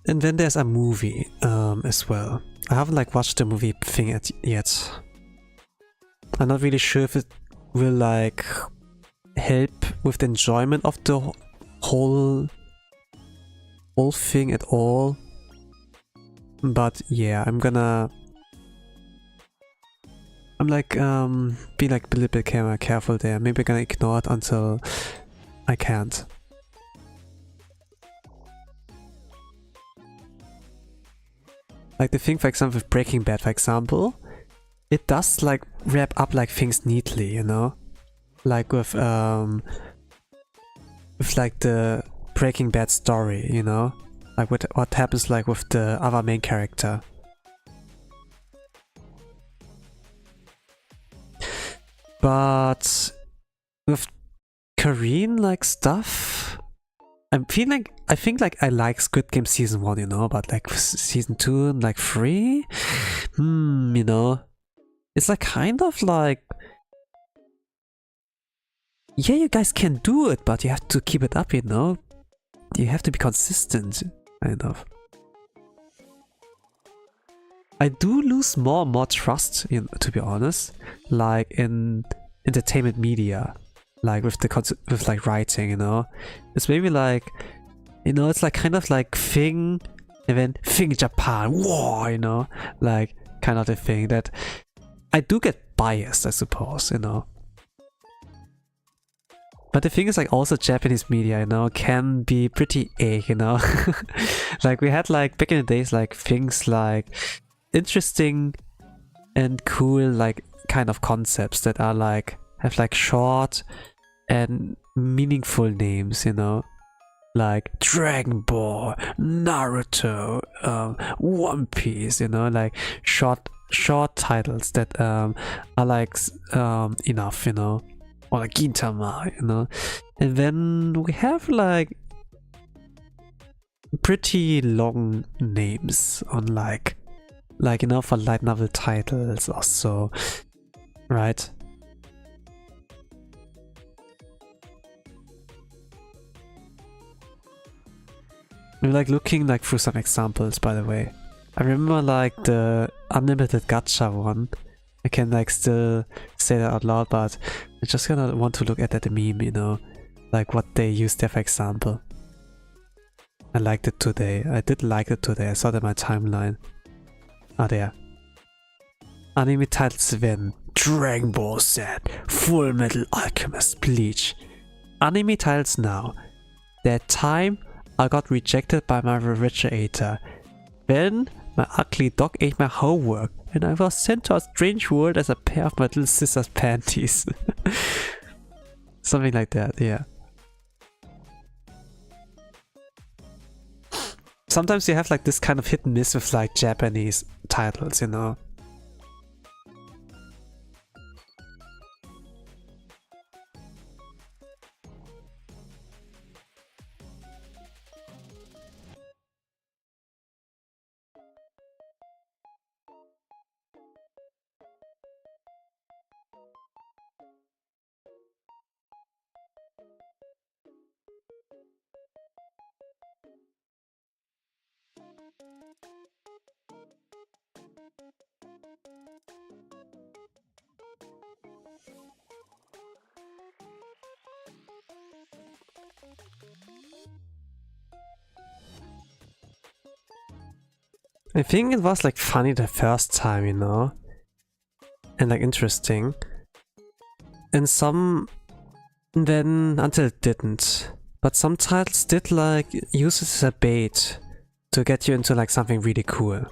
And then there's a movie as well. I haven't like watched the movie thing yet. I'm not really sure if it will like help with the enjoyment of the whole thing at all. But yeah, I'm like be like a little bit careful there. Maybe I'm gonna ignore it until I can't. Like the thing, for example, with Breaking Bad, for example, it does like wrap up like things neatly, you know, like with like the Breaking Bad story, you know, like what happens like with the other main character. But with Korean like stuff, I think like I like Squid Game season 1, you know, but like season 2 and like 3, you know, it's like kind of like, yeah, you guys can do it, but you have to keep it up, you know? You have to be consistent, kind of. I do lose more and more trust, to be honest, like in entertainment media, like with like writing, you know. It's maybe like, you know, it's like kind of like thing, and then thing Japan, whoa, you know, like kind of the thing that I do get biased, I suppose, you know. But the thing is, like, also Japanese media, you know, can be pretty you know. Like we had like back in the days, like things like interesting and cool, like kind of concepts that are like have like short and meaningful names, you know, like Dragon Ball, Naruto, One Piece, you know, like short titles that are like enough, you know, or like Gintama, you know. And then we have like pretty long names on like you know, for light novel titles or so, right? I'm like looking like through some examples, by the way. I remember like the unlimited gacha one. I can like still say that out loud, but I just gonna want to look at that meme, you know, like what they used there for example. I liked it today. I did like it today. I saw that in my timeline. Ah, there. Anime titles when Dragon Ball Z, Full Metal Alchemist, Bleach. Anime titles now. That time I got rejected by my refrigerator. Then my ugly dog ate my homework and I was sent to a strange world as a pair of my little sister's panties. Something like that, yeah. Sometimes you have like this kind of hit and miss with like Japanese titles, you know. I think it was like funny the first time, you know, and like interesting. And some then until it didn't. But some titles did like use it as a bait to get you into like something really cool.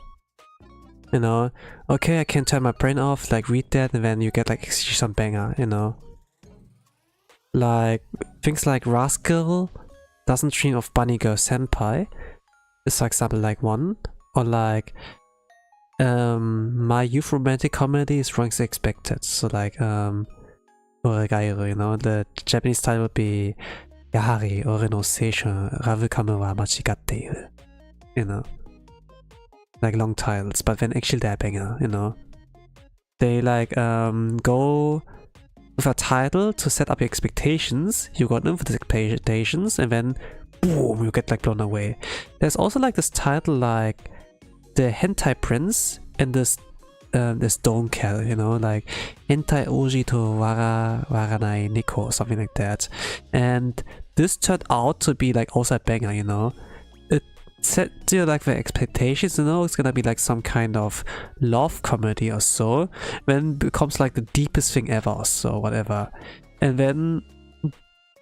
You know, okay, I can turn my brain off, like read that, and then you get like some banger, you know. Like things like Rascal doesn't dream of Bunny Girl Senpai is for example like one. Or like my youth romantic comedy is wrongly expected. So like Oregairo, you know, the Japanese title would be Yahari ore no seishun Ravukamu wa machigatte iru. You know. Like long titles, but then actually they're banger, you know. They like go with a title to set up your expectations, you got them for the expectations, and then boom, you get like blown away. There's also like this title like the Hentai Prince and this Stone Cat, you know, like Hentai Oji to Waranai Nico, something like that. And this turned out to be like also a banger, you know. It set you like the expectations, you know, it's gonna be like some kind of love comedy or so, then becomes like the deepest thing ever or so, whatever. And then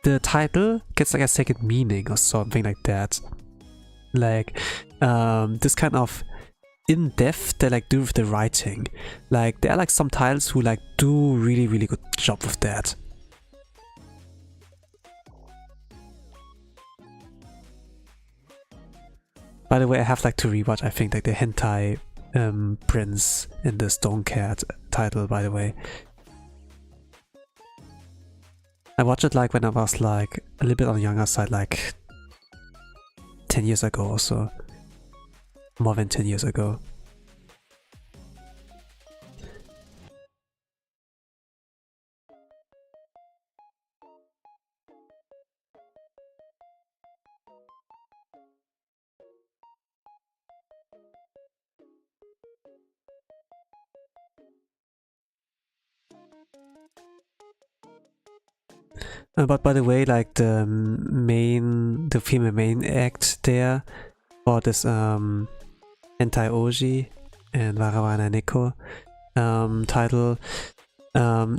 the title gets like a second meaning or something like that. Like this kind of in-depth they like do with the writing. Like there are like some titles who like do really good job with that. By the way, I have like to rewatch, I think, like the Hentai Prince in the Stone Cat title, by the way. I watched it like when I was like a little bit on the younger side, like 10 years ago or so. More than 10 years ago. But by the way, like the female main act there for this Hentai Oji and Warawana Neko title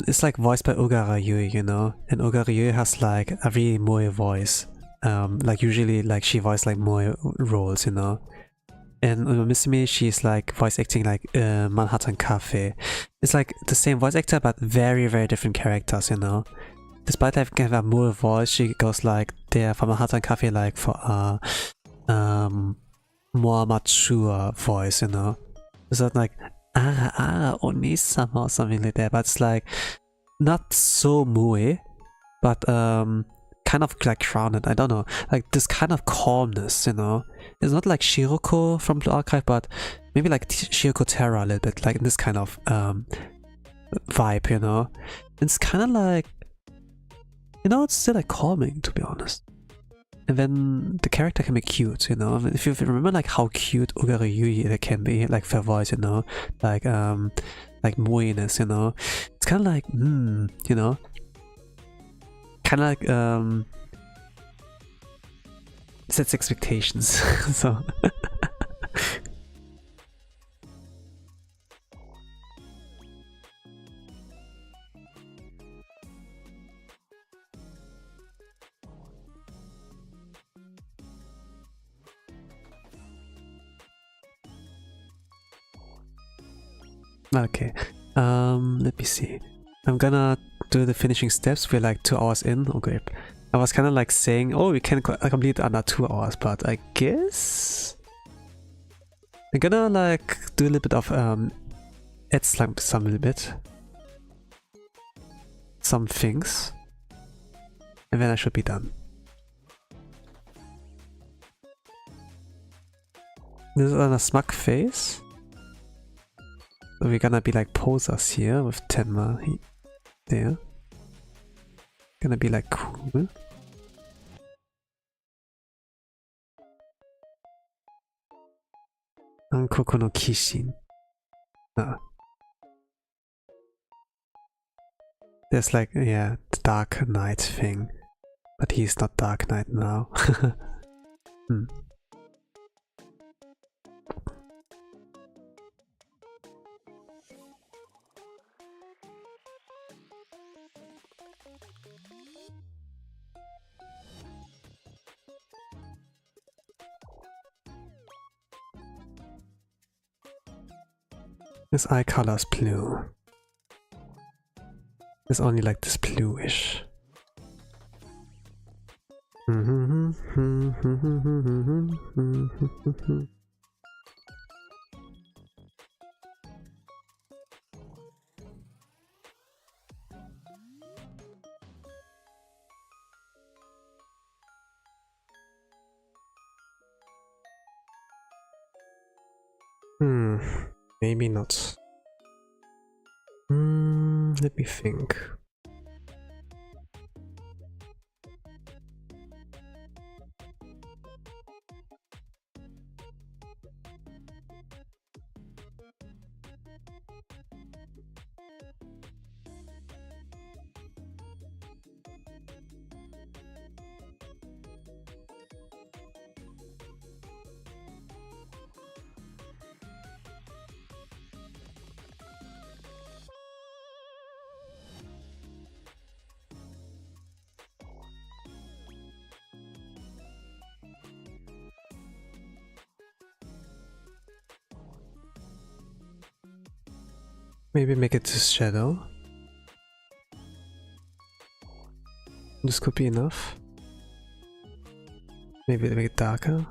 is like voiced by Ogara Yui, you know, and Ogara Yui has like a really moe voice. Like usually like she voiced like moe roles, you know. And Missimi, she's like voice acting like Manhattan Cafe. It's like the same voice actor but very different characters, you know. Despite having a moe voice, she goes like there for Manhattan Cafe like for a more mature voice, you know. It's not like Onisama or something like that, but it's like not so moe, but kind of like grounded, I don't know, like this kind of calmness, you know. It's not like Shiroko from Blue Archive, but maybe like Shiroko Terra a little bit, like this kind of vibe, you know. It's kind of like, you know, it's still like calming, to be honest. And then the character can be cute, you know. If you remember like how cute Ogara Yui can be, like for voice, you know, like moeiness, you know. It's kind of like, you know, kind of like sets expectations. So okay, let me see. I'm gonna do the finishing steps. We're like 2 hours in. Oh great. I was kind of like saying, oh, we can complete under 2 hours, but I guess I'm gonna like do a little bit of add some little bit, some things, and then I should be done. This is on a smug face. So we're gonna be like posers here with Tenma there. Gonna be like cool. Ankoko no Kishin. There's like, yeah, the Dark Knight thing. But he's not Dark Knight now. His eye color is blue. It's only like this bluish. Maybe not. Let me think. Maybe make it this shadow. This could be enough. Maybe make it darker.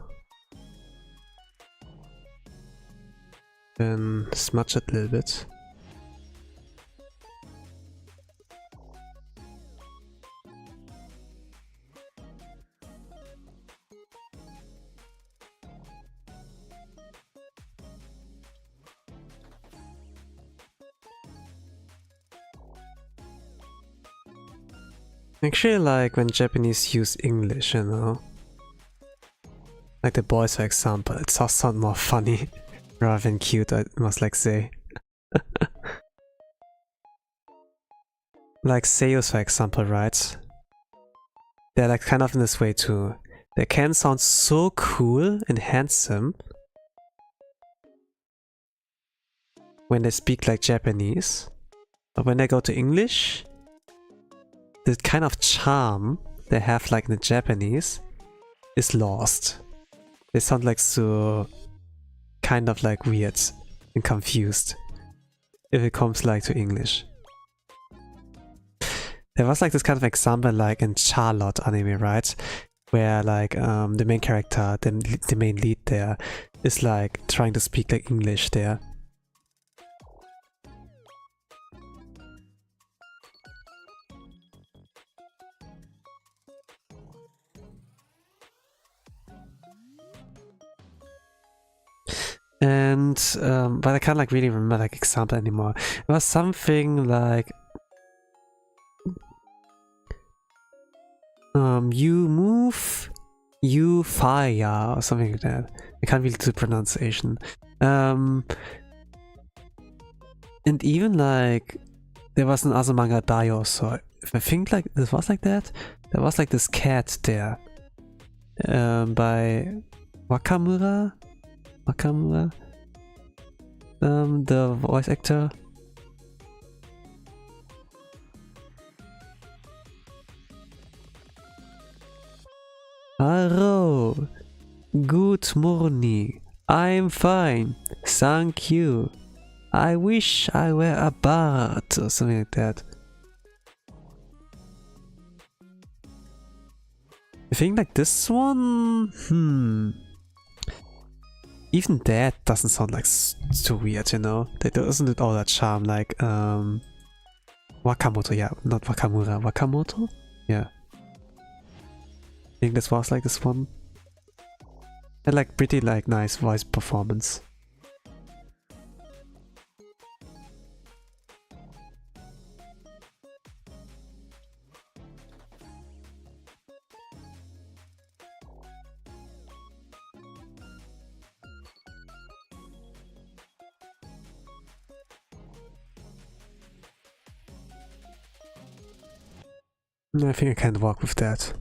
Then smudge it a little bit. Actually, like when Japanese use English, you know, like the boys, for example, it sounds more funny rather than cute, I must like say. like seiyus, for example, right? They're like kind of in this way too. They can sound so cool and handsome when they speak like Japanese, but when they go to English, the kind of charm they have like in the Japanese is lost. They sound like so kind of like weird and confused if it comes like to English. There was like this kind of example like in Charlotte anime, right? Where like the main character, the main lead there, is like trying to speak like English there. And but I can't like really remember like example anymore. It was something like you move, you fire, or something like that. I can't really do the pronunciation. And even like there was another manga Dio, so I think like this was like that. There was like this cat there. By Wakamura? The voice actor. Hello, good morning. I'm fine, thank you. I wish I were a bird, or something like that. I think like this one, even that doesn't sound like so weird, you know? That doesn't it all that charm, like Wakamoto, yeah, not Wakamura, Wakamoto? Yeah. I think this was like this one. Had like pretty like nice voice performance. I think I can work with that.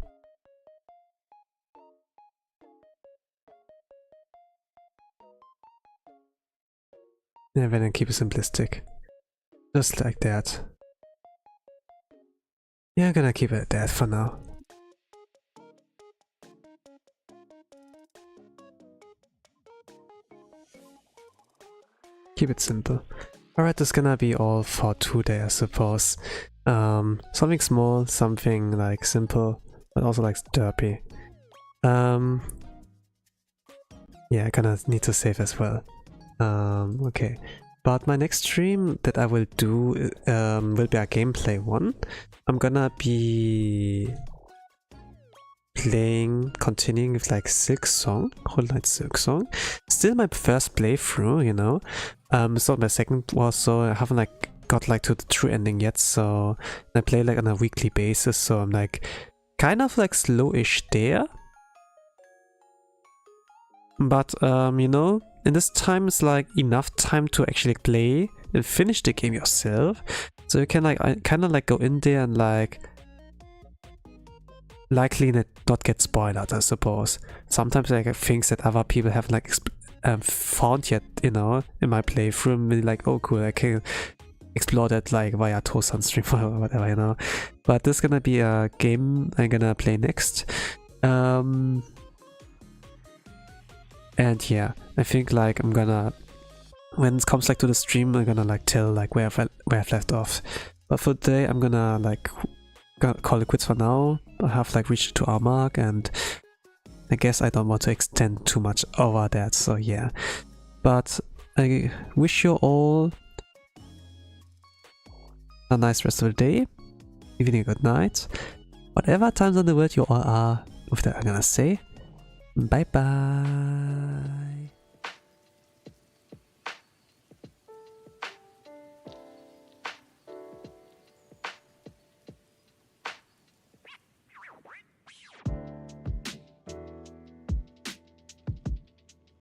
Yeah, then I keep it simplistic. Just like that. Yeah, I'm gonna keep it at that for now. Keep it simple. Alright, that's gonna be all for today, I suppose. Something small, something like simple, but also like derpy. Yeah, gonna need to save as well. Okay. But my next stream that I will do will be a gameplay one. I'm gonna be continuing with like Silksong, Whole Night Silksong. Still my first playthrough, you know. It's not my second one, so I haven't like got like to the true ending yet, so I play like on a weekly basis, so I'm like kind of like slowish there. But you know, in this time it's like enough time to actually play and finish the game yourself, so you can like kind of like go in there and like likely not get spoiled, I suppose. Sometimes like things that other people haven't like found yet, you know, in my playthrough, and be like, oh cool, I can explore that like via Tosan stream or whatever, you know. But this is gonna be a game I'm gonna play next. And yeah, I think like I'm gonna, when it comes like to the stream, I'm gonna like tell like where I've left off. But for today, I'm gonna like call it quits for now. I have like reached the 2 hour mark, and I guess I don't want to extend too much over that, so yeah. But I wish you all a nice rest of the day, evening, a good night, whatever times on the world you all are. With that, I'm gonna say bye bye.